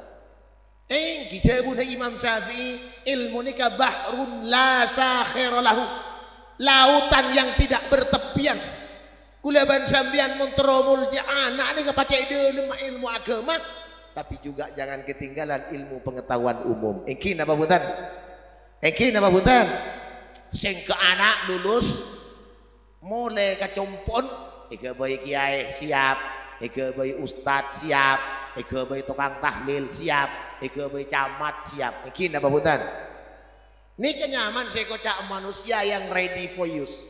Kita pun Imam Syafi'i ilmu ni ka bahrun la sakhira lahu. Lautan yang tidak bertepian. Gula ban sampian montro mulja anak ni ka pakai dalam ilmu agama. Tapi juga jangan ketinggalan ilmu pengetahuan umum. Engki napa punten? Engki napa punten? Sing ke anak lulus mulai ke compon, ika bayi kiai siap, ika bayi ustad siap, ika bayi tukang tahlil siap, ika bayi camat siap. Engki napa punten? Ini kenyaman saya kocak manusia yang ready for use.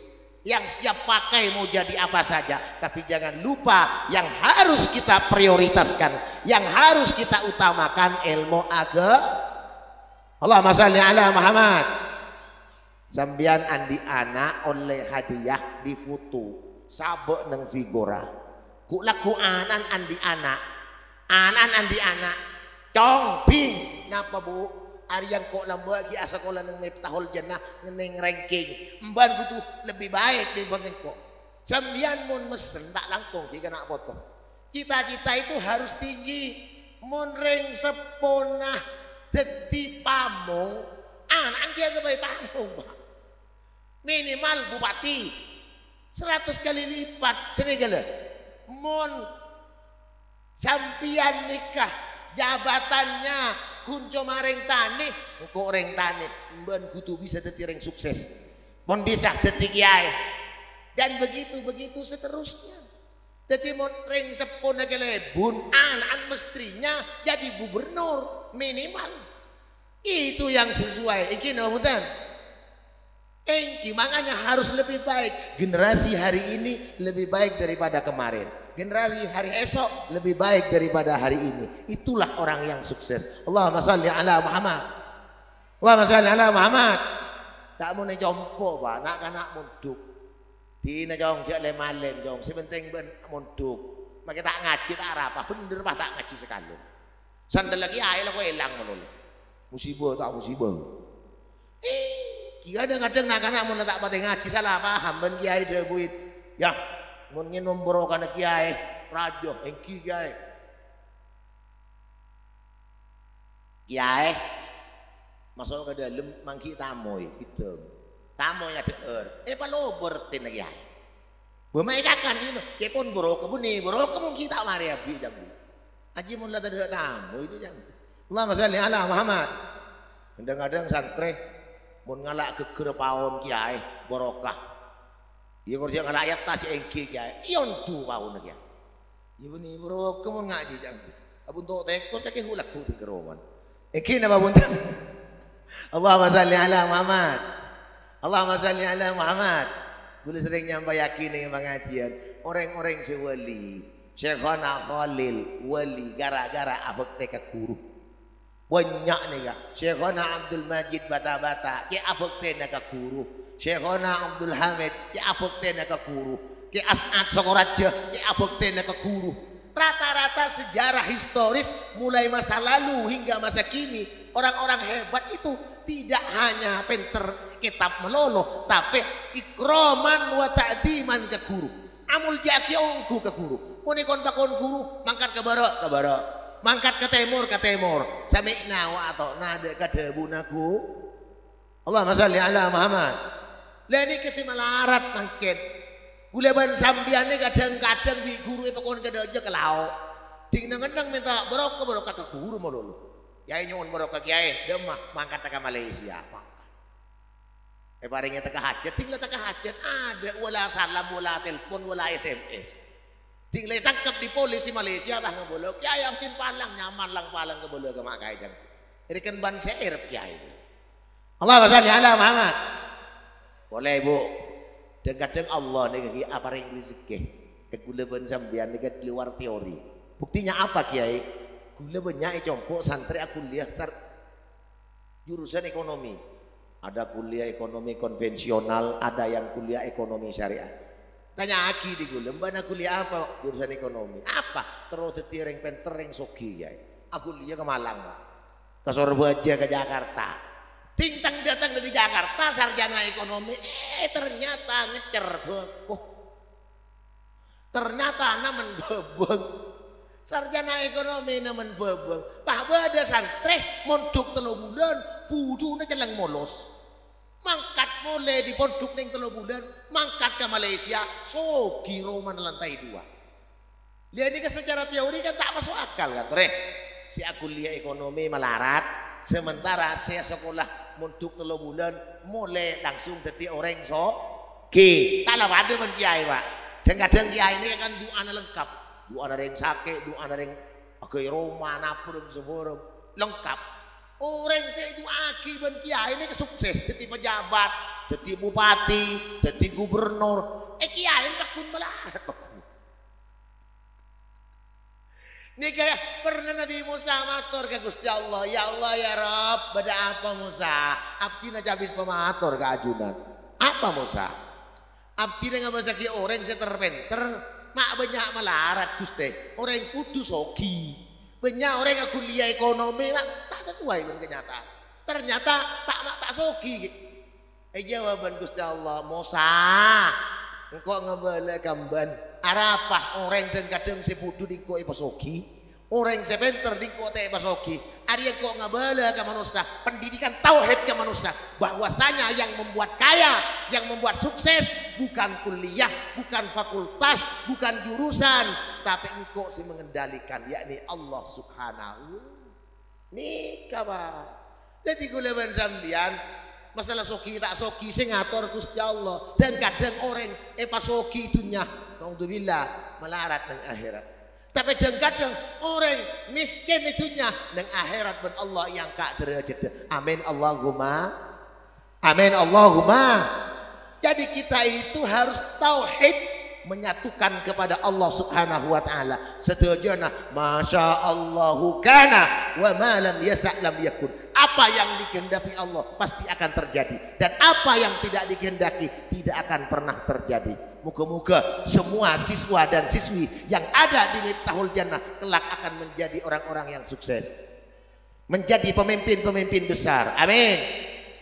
Yang siap pakai mau jadi apa saja, tapi jangan lupa yang harus kita prioritaskan, yang harus kita utamakan ilmu agama. Allahumma shalli ala Muhammad. Sambian andi anak oleh hadiah di foto sabek neng figura. Ku laku anan andi anak cong ping napa bu? Ari yang kok lamba lagi sekolah nang Miftahul Jannah neng ranking mban kudu lebih baik dibanding kok sambian mun mesen tak langkung ki kena foto. Cita-cita itu harus tinggi. Mun ring seponah dadi pamong anak dia ke bayi pamong Pak. Minimal bupati 100 kali lipat senegala. Mun sampian nikah jabatannya kunco mareng tani, kok reng tani, mban kudu bisa dadi reng sukses, mon bisa dadi kiai, dan begitu seterusnya. Jadi mon reng sepona kelebun, anak mestrinya jadi gubernur minimal. Itu yang sesuai. Iki namutan, makanya harus lebih baik. Generasi hari ini lebih baik daripada kemarin. Generasi hari esok lebih baik daripada hari ini. Itulah orang yang sukses. Allahumma shalli ala Muhammad. Allahumma shalli ala Muhammad. Tak mau necompo Pak, nak kanak munduk. Dina jong jak le maleng jong, sebenting ben munduk. Maka tak ngaji tak apa, bener Pak tak ngaji sekali. Sandal lagi ae lah kok elang ngono. Musibah tak musibah. Kadang-kadang nak kanak mun tak pate ngaji salah paham ben kiai debuit. Ya mun nombor kana kiai rajo engki kiai masuk ke dalam mangki tamoy gitu tamoynya deur palobor tin kiai bemai kakan ini kepon boro kebuni boro mungkin tak mari abi jam aji mun la tadi tamu itu jam Allahumma shalli ala Muhammad. Kadang-kadang santri mun ngalak geger paon kiai barokah. Ya kalau dia ngalayak tas engki kiai, ion tu kau nak ya. Ibu ni bro, kamu ngaji jangan. Abun tu tekos tak hulak tu tenggeroman. Engki nama bunda. Allahumma shalli ala Muhammad. Allahumma shalli ala Muhammad. Gula sering nyampai yakin dengan pengajian. Orang-orang sewali, Syekhona Khalil wali gara-gara abek teka guru. Banyak nih ya. Syekhona Abdul Majid bata-bata, ke abek teka guru. Syekhona Abdul Hamid ki abekte naka guru, ki As'ad Sokoraja ki abekte naka guru. Rata-rata sejarah historis mulai masa lalu hingga masa kini, orang-orang hebat itu tidak hanya pinter kitab melolo, tapi ikroman wa ta'diman ke guru. Amul jaki ongku ke guru. Munikon bakon guru mangkat ke barak, mangkat ke temur, sami'na wa atau nade kadebunaku. Allahumma sholli ala Muhammad. Lah niki sing melarat mangken. Kula ban sampeyan iki kadang-kadang wi guru pekon kedaja ke lauk. Ding nang minta barokah ke guru mau lho. Yai nyuwun barokah kiai, demah mangkat ke Malaysia. Paringnya teka hajat, tinggal teka hajat ada wala salam, wala telepon, wala SMS. Tinggal tangkap di polisi Malaysia bah ngebolok. Kiai amkin palang nyaman lang palang ngebolok ke mak kai jang. Ini kan ban syair kiai. Allah sholli ala Muhammad. Boleh bu. Kadang Allah nih apa yang rezeki. Kegula ban sambian nih di luar teori. Buktinya apa kiai? Gula banyak compok santri aku lihat jurusan ekonomi. Ada kuliah ekonomi konvensional, ada yang kuliah ekonomi syariah. Tanya aki di gula, mbak kuliah apa jurusan ekonomi? Apa? Terus tireng pentereng soki kiai. Aku lihat ke Malang, ke Sorbaja ke Jakarta. Tintang datang dari Jakarta sarjana ekonomi, ternyata ngecer bekoh. Ternyata namen bebeng. Sarjana ekonomi namen bebeng. Pak bada santri mondok 3 bulan, budune celeng molos. Mangkat mulai di pondok ning 3 bulan, mangkat ke Malaysia, sogi Roman lantai 2. Lihat ini secara teori kan tak masuk akal kan, Rek. Si aku lihat ekonomi melarat, sementara saya sekolah mondok 3 bulan, mulai langsung jadi orang sogi. Tak lah ada men kiai pak. Dan kadang kiai ini kan doa lengkap. Doa ada yang sakit, doa ada yang agak Roma, napur, semua lengkap. Orang saya itu akibat kiai ini sukses, jadi pejabat, jadi bupati, jadi gubernur. Kiai takun melarat aku. Ini kayak pernah Nabi Musa matur ke Gusti Allah, ya Allah ya Rabb, pada apa Musa? Abdi na habis pematur ke ajunan. Apa Musa? Abdi na nga masaki orang saya terpenter, mak banyak melarat Gusti. Orang kudu sogi. Banyak orang yang kuliah ekonomi mak tak sesuai dengan kenyataan. Ternyata tak sogi. Jawaban Gusti Allah, Musa, engkau ngebala kamban. Arapah orang kadang sebudu di kau pasogi, orang sepenter di kau te pasogi. Arya kau ngebala ke manusia, pendidikan tauhid ke manusia. Bahwasanya yang membuat kaya, yang membuat sukses bukan kuliah, bukan fakultas, bukan jurusan, tapi engkau sih mengendalikan, yakni Allah Subhanahu. Nih kabar. Jadi kuleban sambian masalah soki tak soki saya ngatur Gusti Allah. Dan kadang orang pasoki itunya, naudzubillah, melarat dengan akhirat. Tapi kadang orang miskin itunya dengan akhirat ben Allah yang kak derajat. Amin Allahumma. Amin Allahumma. Jadi kita itu harus tauhid, menyatukan kepada Allah Subhanahu wa taala. Setujunya masya Allahu kana wa ma lam yasa' lam yakun. Apa yang dikehendaki Allah pasti akan terjadi, dan apa yang tidak dikehendaki tidak akan pernah terjadi. Moga-moga semua siswa dan siswi yang ada di Miftahul Jannah kelak akan menjadi orang-orang yang sukses, menjadi pemimpin-pemimpin besar. Amin.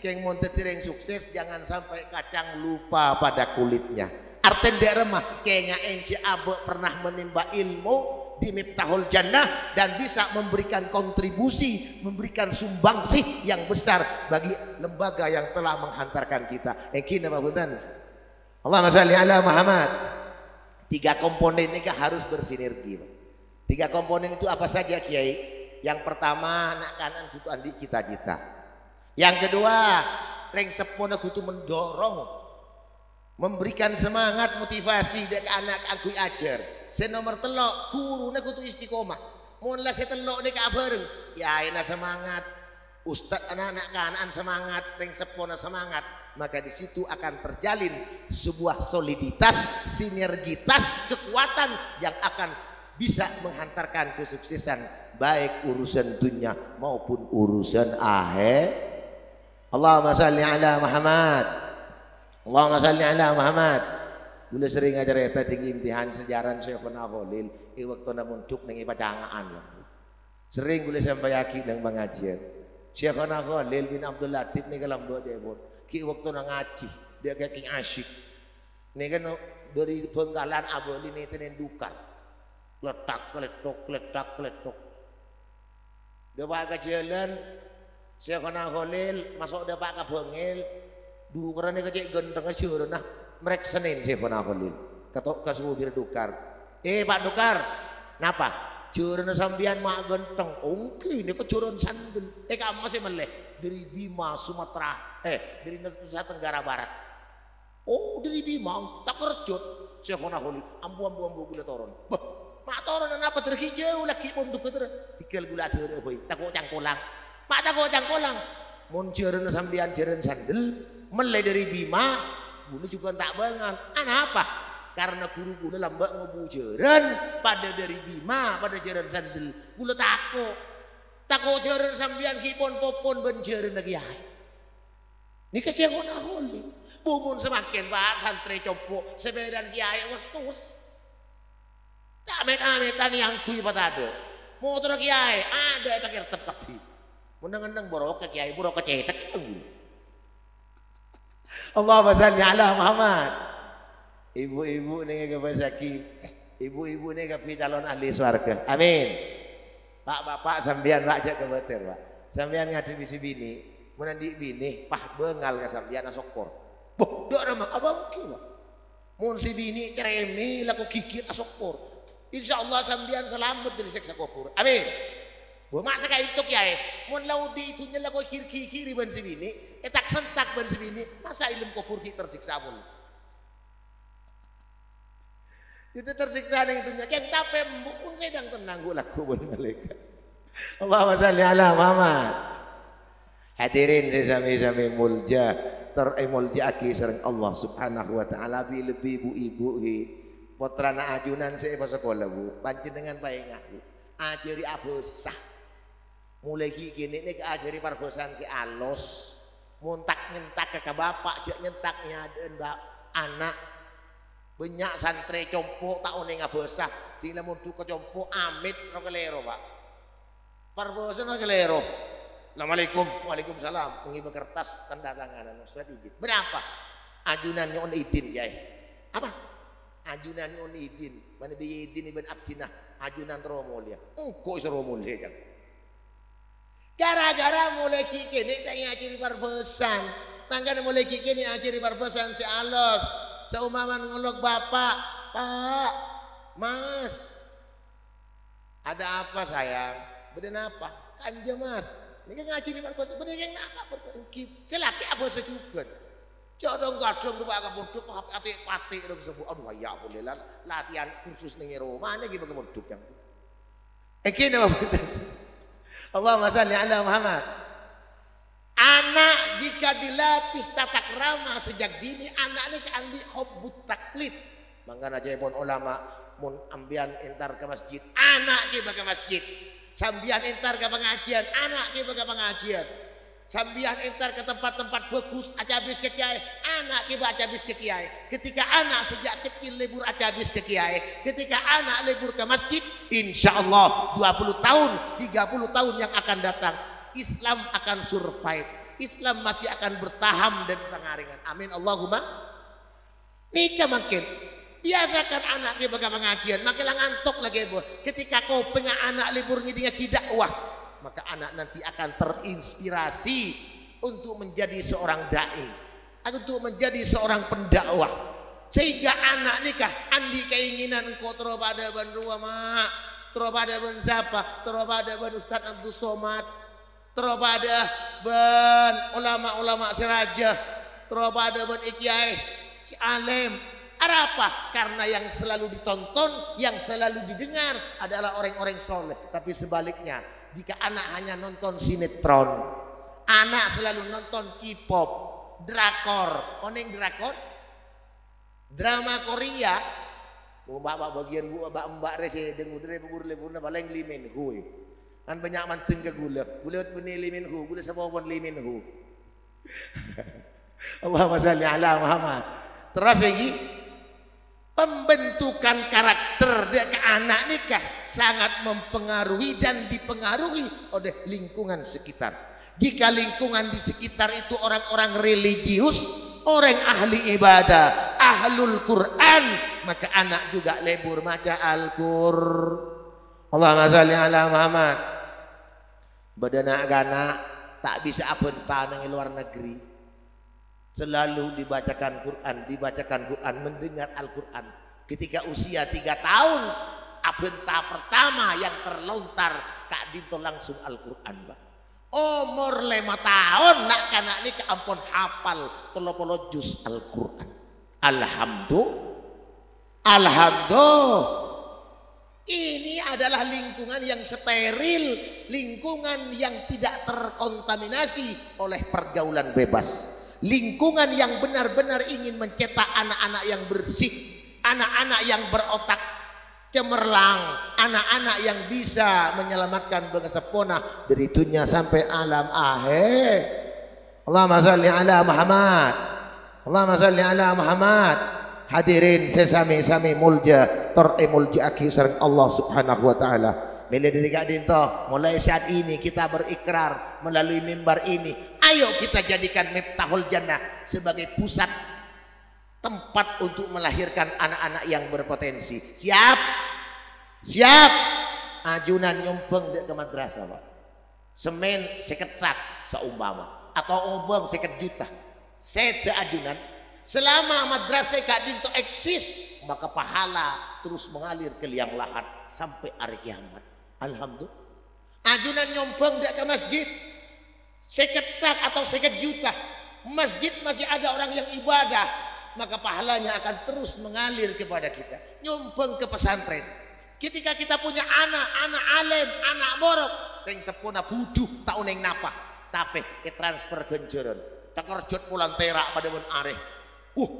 Yang mau yang sukses jangan sampai kacang lupa pada kulitnya. Artinya remah kayaknya ence abe pernah menimba ilmu di Miftahul Jannah dan bisa memberikan kontribusi, memberikan sumbangsih yang besar bagi lembaga yang telah menghantarkan kita. Kini Pak Buntan, Allahumma sholli ala Muhammad. 3 komponen ini harus bersinergi. 3 komponen itu apa saja Kiai? Yang pertama, anak kanan kudu andi cita-cita. Yang kedua, reng sepona kudu mendorong, memberikan semangat motivasi dari anak aku ajar. Saya nomor telok gurune kudu istiqomah. Mun lah saya telok nek bareng, ya enak semangat. Ustaz anak-anak kanan semangat, reng sepona semangat. Maka di situ akan terjalin sebuah soliditas, sinergitas, kekuatan yang akan bisa menghantarkan kesuksesan baik urusan dunia maupun urusan akhir. Allahumma shalli ala Muhammad. Allahumma shalli ala Muhammad. Gula sering ajar eta tinggi imtihan sejarah Syekhuna Khalil waktu namun tuk nang ipacangaan. Sering gula sampai yakin nang mengajar. Syekhuna Khalil bin Abdul Latif ni kalam do jebot. Ki waktu nang ngaji dia kayak king asyik. Ni kan dari Bengkalan aboli ni tenen dukan. Letak letok letak letok. Dia pakai jalan Syekhona Khalil masuk ada Pak Kabengil dulu karena kecil gendeng asyur nah mereka Senin Syekhona Khalil ketok kasuhu bir Dukar Pak Dukar napa curun sambian mak genteng ongki ini kecurun sandel kamu masih meleh dari Bima Sumatera dari Nusa Tenggara Barat oh dari Bima tak kerjut Syekhona Khalil ambu gula toron mak toron apa terhijau lagi untuk keter tikel gula ada boy takut cangkolang mak takut cangkolang muncurun sambian curun sandel meleh dari Bima gula juga tak banget apa karena guru-guru lambak ngebujeran pada dari Bima pada jaran sandel gula takut jaran sambian kipon popon benjeran lagi ay ini Syekhona Khalil bumun semakin Pak santri copok sebedan kiai wastus amit-amitan yang kui patado motor kiai ada pakai tetap di meneng-neng borok ke kiai borok ke cetak Allahumma shalli ala Muhammad. Ibu-ibu nih kebasaki, ibu-ibu nih kepi calon ahli swarga. Amin. Pak bapak sambian wajah kebeter pak. Sambian ngadepi si bini, menandi bini, pah bengal ke sambian asokor. Boh, dok nama abang kilo. Mun si bini ceremi laku kikir asokor. Insya Allah sambian selamat dari seksa kubur. Amin. Wah masa kayak itu kiai. Mun laudi itu nyala kau kiri ban si bini, tak sentak ban si bini. Masa ilmu kubur kita tersiksa mun. Itu tersiksa nih itunya. Yang tapi pun sedang tenang gue laku boleh malaikat. Allahumma shalli ala Muhammad. Hadirin sesami-sami mulja mulja aki sareng Allah Subhanahu wa taala bi lebih ibu-ibu hi. Putrana ajunan saya pas sekolah bu, panjenengan paengah bu, ajari abosah. Mulai gini nih ajari parbosan si alos, muntak nyentak ke bapak, jak nyentaknya dan anak. Banyak santri compo tak one ngabosah dina mundu ke compo amit ro kelero Pak parbosan ro kelero Assalamualaikum waalaikumsalam mengiba kertas tanda tangan surat izin berapa ajunannya on izin ya apa ajunannya on izin mana bi izin ibn abdinah ajunan romolia kok iso romolia kan gara-gara mulai kikini tak ngajari parbosan mangkane mulai kikini ajari parbosan si alos seumaman ngolok bapak, Pak, Mas, ada apa sayang? Beden apa? Kanja Mas, ini kan ngaji di mana bos? Beden yang apa? Celaki apa sejukan? Jodoh gadong tuh bakal munduk, hati dong sebut. Aduh ya boleh lah latihan kursus nih Roma, mana gimana munduk yang? Kini apa? Allahumma shalli ala Muhammad. Anak jika dilatih tata krama sejak dini anak ini keambil hobbut taklid. Mangkana jepon ulama mun ambian entar ke masjid, anak kita ke masjid. Sambian entar ke pengajian, anak kita ke pengajian. Sambian entar ke tempat-tempat bagus, aja habis ke kiai, anak kita aja habis ke kiai. Ketika anak sejak kecil libur aja habis ke kiai, ketika anak libur ke masjid, insya Allah 20 tahun, 30 tahun yang akan datang Islam akan survive, Islam masih akan bertahan dan pengaringan. Amin Allahumma. Nikah makin biasakan anak ke baga pengajian, makin ngantuk lagi bu. Ketika kau pengen anak liburnya dia dakwah, maka anak nanti akan terinspirasi untuk menjadi seorang dai, untuk menjadi seorang pendakwah. Sehingga anak nikah andi keinginan kau terobada ban ruama, terobada ban siapa, terobada ban Ustaz Abdul Somad, terobada ban ulama-ulama si raja, terobada ban ikyai si alim. Ada apa? Karena yang selalu ditonton, yang selalu didengar adalah orang-orang soleh. Tapi sebaliknya, jika anak hanya nonton sinetron, anak selalu nonton K-pop, drakor, oneng drakor, drama Korea. Mbak bagian mbak rese dengu dre bubur lebuna paling limen hui. Kan banyak manting ke gula benih limin hu, gula sabon limin hu. Allahumma shalli ala Muhammad. Terus lagi pembentukan karakter ke anak nikah sangat mempengaruhi dan dipengaruhi oleh lingkungan sekitar. Jika lingkungan di sekitar itu orang-orang religius, orang ahli ibadah, ahlul Quran, maka anak juga lebur maca Al-Qur'an. Allahumma shalli ala Muhammad. Badana gana tak bisa abenta nang luar negeri. Selalu dibacakan Quran, mendengar Al-Quran. Ketika usia 3 tahun, abenta pertama yang terlontar Kak Dinto langsung Al-Quran, Pak. Umur 5 tahun nak kanak ni keampun hafal 30 juz Al-Quran. Alhamdulillah. Ini adalah lingkungan yang steril, lingkungan yang tidak terkontaminasi oleh pergaulan bebas, lingkungan yang benar-benar ingin mencetak anak-anak yang bersih, anak-anak yang berotak cemerlang, anak-anak yang bisa menyelamatkan bangsa punah dari dunia sampai alam akhir. Allahumma shalli ala Muhammad, Allahumma shalli ala Muhammad. Hadirin sesami-sami mulja mulja aki sareng Allah Subhanahu wa taala. Bila diri Kak Dinto, mulai saat ini kita berikrar melalui mimbar ini, ayo kita jadikan Miftahul Jannah sebagai pusat tempat untuk melahirkan anak-anak yang berpotensi. Siap? Siap. Ajunan nyumpeng dek ke madrasah, Pak. Semen 50 sak seumpama atau obong 50 juta. Seda ajunan. Selama madrasah Kak Dinto eksis, maka pahala terus mengalir ke liang lahat sampai hari kiamat. Alhamdulillah. Ajunan nyompong dek ke masjid 50 sak atau 50 juta. Masjid masih ada orang yang ibadah, maka pahalanya akan terus mengalir kepada kita. Nyompong ke pesantren. Ketika kita punya anak alim, anak borok, ring sepuna buduh tahun yang napa, tapi transfer genjeran. Tak kerjot pulang terak pada men areh.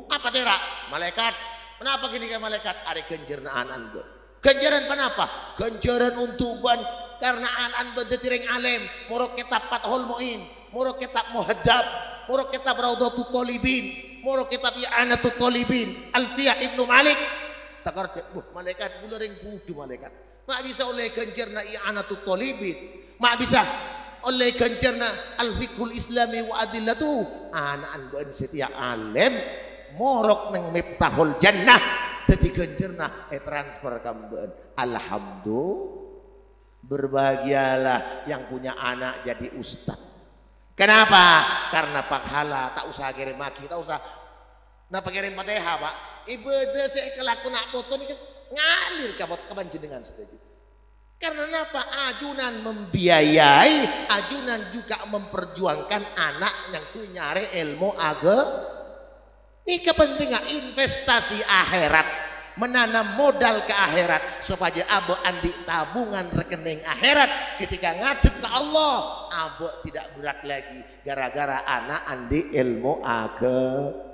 Apa terak? Malaikat. Kenapa gini kan malaikat? Are genjeran anan gue. Genjeran kenapa? Genjeran untuk ban karena anan bedetireng alim, murok kitab Fathul Muin, murok kitab Muhaddab, murok kitab Raudhatul Talibin, murok kitab I'anatul Talibin, Alfiyah Ibnu Malik. Takar malaikat bulereng budu malaikat. Mak bisa oleh genjerna I'anatul Talibin, mak bisa oleh genjerna Al-Fiqhul Islami wa Adillatu. Anak ban setiap alim morok neng Miftahul Jannah dadi genjerna transfer kambeun. Alhamdulillah. Berbahagialah yang punya anak jadi ustaz. Kenapa? Karena pahala tak usah kirim maki, tak usah napa kirim Fatihah, Pak. Ibadah saya kelaku nak foto ni ngalir ke panjenengan setuju. Karena napa? Ajunan membiayai, ajunan juga memperjuangkan anak yang nyari ilmu agama. Ini kepentingan investasi akhirat, menanam modal ke akhirat supaya abu andi tabungan rekening akhirat ketika ngadep ke Allah, abu tidak berat lagi gara-gara anak andi ilmu agama.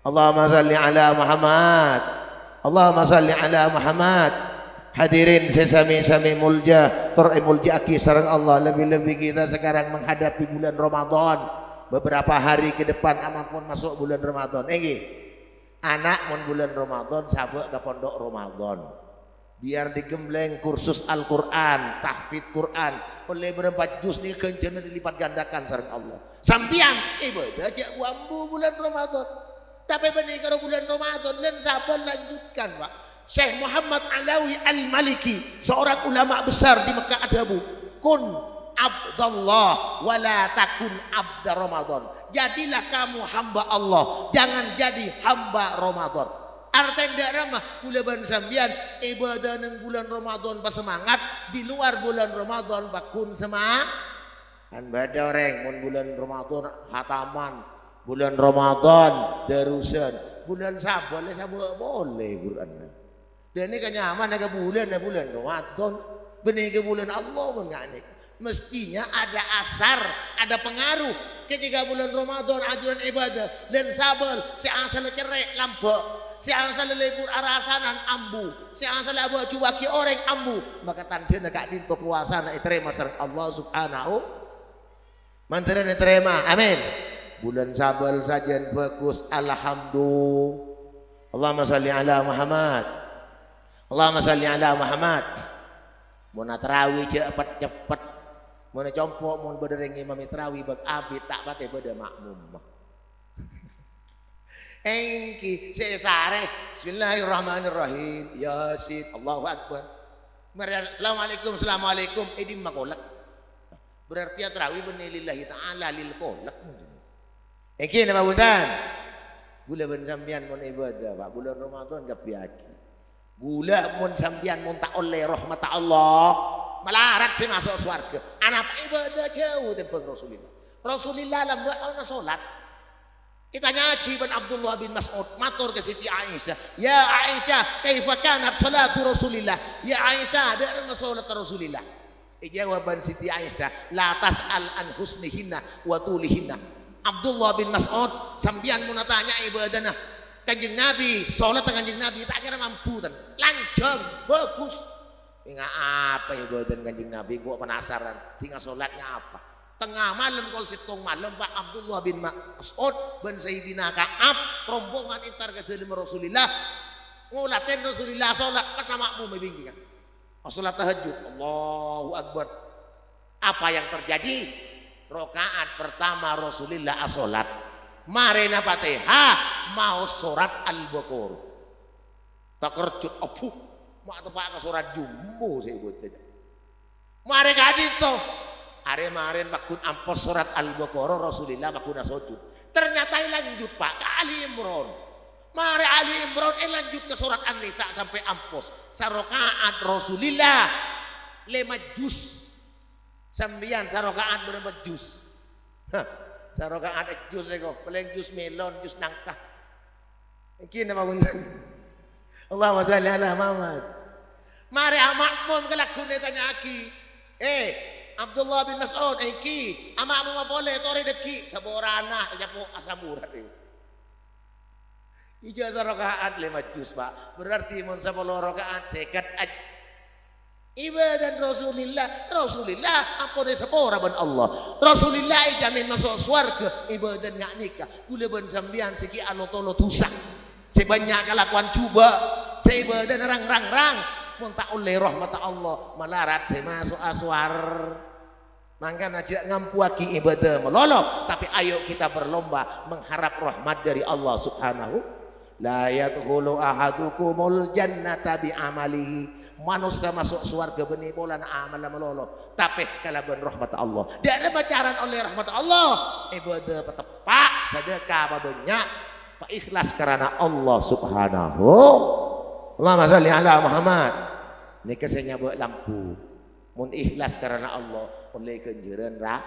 Allahumma salli ala Muhammad, Allahumma salli ala Muhammad. Hadirin sesami-sami mulja aki sareng Allah. Lebih-lebih kita sekarang menghadapi bulan Ramadan. Beberapa hari ke depan ampun masuk bulan Ramadan. Anak mun bulan Ramadan sabek ke pondok Ramadan. Biar digembleng kursus Al-Quran, tahfidz Quran. Oleh berempat juz ni kencenah dilipat gandakan sareng Allah. Sampian ibadah cek buambu bulan Ramadan. Tapi benih kalau bulan Ramadan dan sabar lanjutkan, Pak. Syekh Muhammad Alawi Al-Maliki, seorang ulama besar di Mekah Adabu. Kun abdallah wala takun abda Ramadan. Jadilah kamu hamba Allah, jangan jadi hamba Ramadan. Artinya ramah bulan sambian ibadah neng bulan Ramadan pas semangat, di luar bulan Ramadan bakun semangat. Kan beda orang mun bulan Ramadan hataman, bulan Ramadan darusan, bulan sabar boleh Quran. Dan ini kan nyaman agak bulan Ramadan, benih ke bulan Allah pun nggak nih. Mestinya ada asar, ada pengaruh ketika bulan Ramadan ajuran ibadah dan sabar si asal cerai lampok, si asal lebur arasanan ambu, si asal abu coba ki orang ambu, maka tanda Kak Dinto puasa na terima sareng Allah Subhanahu manteran terima, amin. Bulan sabar saja bagus, alhamdulillah. Allahumma salli ala Muhammad, Allahumma salli ala Muhammad. Mau tarawih cepet mau compok mau bedereng imam tarawih bag abi tak pate beda makmum. Engki sesare bismillahirrahmanirrahim yasin Allahu akbar. Assalamualaikum idi makolak. Berarti ya tarawih lillahi ta'ala lil kolak. Iki nama butan. Gula ben sampean mun ibadah Pak bulan Ramadan gapiaki. Gula mun sampean mun tak oleh rahmat Allah, melarat sih masuk surga. Anak ibadah jauh tembang Rasulullah. Rasulullah lam ana salat. Ditanya Ibn Abdullah bin Mas'ud matur ke Siti Aisyah, "Ya Aisyah, kaifa kanat salatu Rasulillah?" Ya Aisyah, ada salat Rasulillah. Jawaban Siti Aisyah, "La tas'al an husnihinna wa tulihinna." Abdullah bin Mas'ud, sambian mau tanya ibadahna Kanjeng Nabi, salat Kanjeng Nabi tak kira mampu tan. Lanjang, bagus. Ingat apa ibadah Kanjeng Nabi? Gua penasaran. Tinggal salatnya apa? Tengah malam kalau situng malam Pak Abdullah bin Mas'ud bin Sayyidina Ka'ab rombongan intar ke dalam Rasulullah ngulatin Rasulullah sholat pas makmum membingkikan sholat tahajud Allahu Akbar. Apa yang terjadi? Rakaat pertama Rasulullah sholat marina Fatihah mau surat Al-Baqarah tak kerjut abu mau tepak ke surat jumbo saya buat tidak mari kadito. Hari kemarin pakun ampos surat Al-Baqarah Rasulullah pakun sujud. Ternyata lanjut Pak ke Ali Imran. Mari Ali Imran lanjut ke surat An-Nisa sampai ampos. Sarokaat Rasulullah 5 juz. Sambian sarokaat berapa juz? Sarokaat juz ego, paling juz melon, juz nangka. Iki nama bunten. Allahumma shalli ala Muhammad. Mari makmum kelakune tanya aki. Abdullah bin Mas'ud iki amakmu ma boleh tori deki saborana aja po asamurat itu. Ijazah rakaat 5 juz Pak. Berarti mun 10 rakaat sekat ibadah Rasulullah ampun sepora ban Allah. Rasulullah jamin masuk surga ibadah nyak nikah. Kula ben sambian siki anu tolo tusak. Sebanyak kelakuan coba, seibadah rang mun tak oleh rahmat Allah melarat saya masuk aswar. Maka najak ngampuaki ibadah melolok, tapi ayo kita berlomba mengharap rahmat dari Allah Subhanahu. La yadkhulu ahadukumul jannata bi amalihi. Manusia masuk surga benih bola na amal melolok, tapi kalau ben rahmat Allah. Dia ada bacaran oleh rahmat Allah. Ibadah petepak, sedekah banyak, pak ikhlas karena Allah Subhanahu. Allahumma shalli ala Muhammad. Ini kesenya buat lampu. Mun ikhlas karena Allah oleh kenjeran ra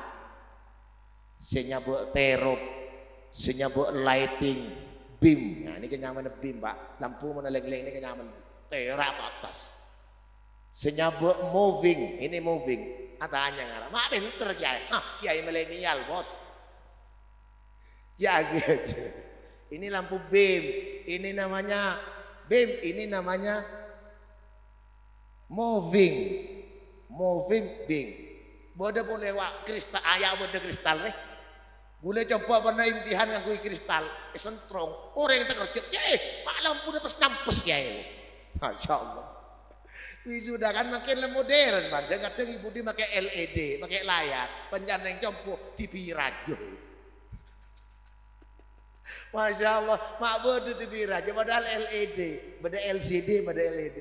senyabuk terop senyabuk lighting beam. Nah ini kenyaman beam Pak, lampu mana leng-leng ini kenyaman terap atas senyabuk moving, ini moving atanya ngarah mak pinter kiai, kiai milenial bos ya gitu. Ini lampu beam, ini namanya beam, ini namanya moving beam. Bodoh boleh wak kristal ayah bodoh kristal nih. Boleh coba pernah imtihan yang kui kristal, sentrong. Orang yang terkerjut, pak lampu dapat nampus ya. Masya Allah. Wisuda kan makin modern, kadang-kadang ibu dia pakai LED, pakai layar, penjana yang compo TV radio. Masya Allah, mak bodoh TV radio, padahal LED, pada LCD, pada LED.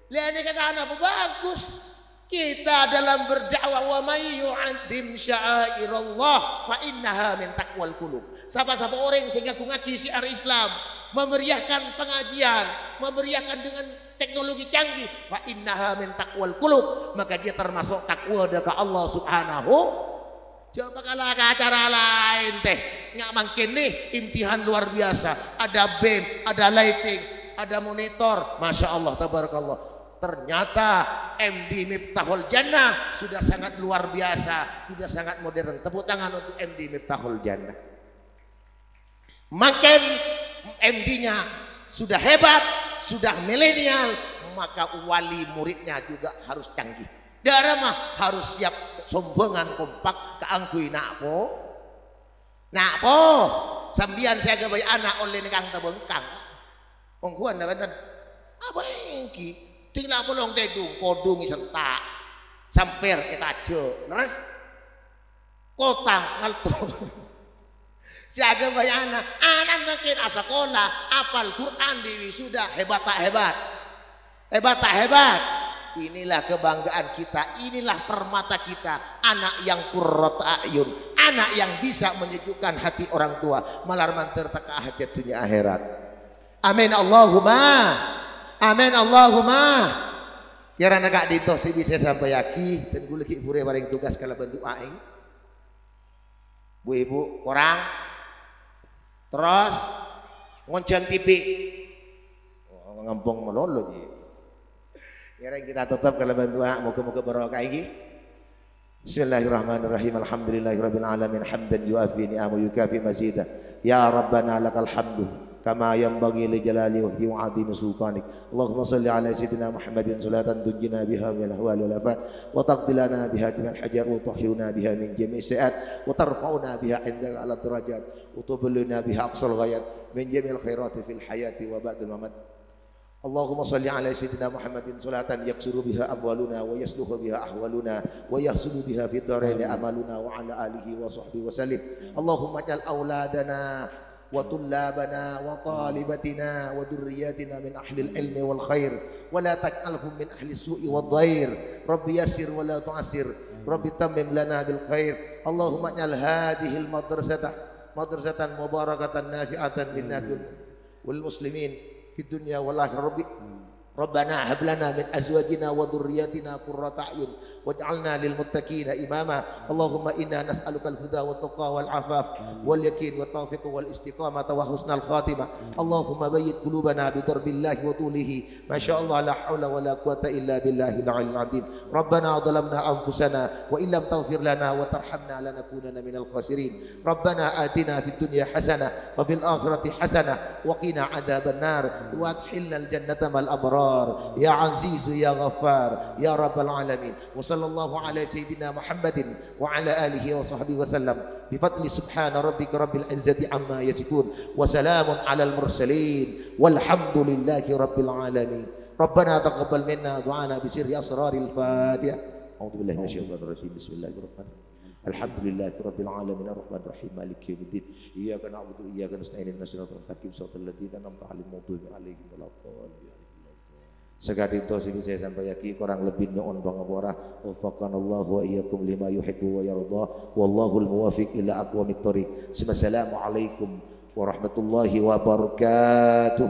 Lihat ini kata anak bagus. Kita dalam berdakwah wa may yu'azzim sya'airallah fa innaha min taqwal qulub. Siapa-siapa orang yang ngaku-ngaku syiar Islam, memeriahkan pengajian, memeriahkan dengan teknologi canggih, fa innaha min taqwal qulub, maka dia termasuk takwa dekat Allah Subhanahu. Coba kalau ke acara lain teh, nggak makin nih imtihan luar biasa, ada beam, ada lighting, ada monitor, masya Allah, tabarakallah. Ternyata MD Miftahul Jannah sudah sangat luar biasa, sudah sangat modern. Tepuk tangan untuk MD Miftahul Jannah. Makin MD-nya sudah hebat, sudah milenial, maka wali muridnya juga harus canggih. Darah mah harus siap sombongan kompak keangkui nakpo. Nakpo, sambian saya gabai anak oleh nekang tabengkang. Ongkuan dah benten. Apa engki? Tinggal pelong tedung kodung isentak samper kita aja leres kotang ngalto siaga bayana anak makin sekolah apal Quran di wisuda hebat tak hebat inilah kebanggaan kita, inilah permata kita, anak yang qurrat a'yun, anak yang bisa menyejukkan hati orang tua, malarman terteka hajat dunia akhirat. Amin Allahumma, amin Allahumma. Kira nak dito si bisa sampai yaki dan gue lagi bure bareng tugas kalau bentuk aing. Bu ibu orang terus ngonceng TV ngampung melolo ji. Kira kita tetap kalau bantu moga-moga barokah iki. Bismillahirrahmanirrahim. Alhamdulillahirabbil alamin hamdan yuafi ni'amahu yukafi mazidah. Ya Rabbana lakal hamdu kama yanbaghi li jalali wajhi wa 'azimi sultanik. Allahumma shalli ala sayyidina Muhammadin salatan tunjina biha min ahwali wal afat wa taqdi lana biha min hajar wa tahhiruna biha min jami'i sayiat wa tarfa'una biha 'indaka 'ala darajat wa tublina biha aqsal ghayat min jami'il khairati fil hayati wa ba'dal mamat. Allahumma salli ala sayyidina Muhammadin salatan yaksuru biha amwaluna wa yasluhu biha ahwaluna wa yahsulu biha fid dharaini amaluna wa ala alihi wa sahbihi wa sallim. Allahumma ja'al auladana wa tullabana wa talibatina wa dhurriyyatina min ahli al-ilmi wal khair wa la taj'alhum min ahli as-su'i wad dhair. Rabbi yassir wa la tu'assir, Rabbi tammim lana bil khair. Allahumma ja'al hadhihi madrasatan mubarakatan nafi'atan lin nas wal muslimin في الدنيا والآخرة. ربنا هب لنا من أزواجنا وذرياتنا قرة أعين واجعلنا للمتقين إماما. اللهم إنا نسألك الهدى والتقى والعفاف واليقين والتوفيق والاستقامة وحسن الخاتمة. اللهم بيت قلوبنا بدرب الله وطوله ما شاء الله لا حول ولا قوة إلا بالله العلي العظيم. ربنا ظلمنا أنفسنا وإن لم تغفر لنا وترحمنا لنكونن من الخاسرين. ربنا آتنا في الدنيا حسنة وفي الآخرة حسنة وقنا عذاب النار وأدخلنا الجنة مع الأبرار يا عزيز يا غفار يا رب العالمين. وصلى الله على سيدنا محمد وعلى آله وصحبه وسلم بفضل سبحان ربك رب العزة عما يصفون وسلام على المرسلين والحمد لله رب العالمين. ربنا تقبل منا دعانا بسر أسرار الفاتحة. أعوذ بالله من الشيطان الرجيم. بسم الله الرحمن الرحيم. الحمد لله رب العالمين الرحمن الرحيم مالك يوم الدين إياك نعبد وإياك نستعين اهدنا الصراط المستقيم صراط الذين أنعمت عليهم غير المغضوب عليهم ولا الضالين. Sekadinto sini saya sampai yaki kurang lebih nyon bangapora waffaqanallahu wa iyyakum lima yuhibbu wa yarda wallahul muwaffiq ila aqwamit thoriq. Assalamualaikum warahmatullahi wabarakatuh.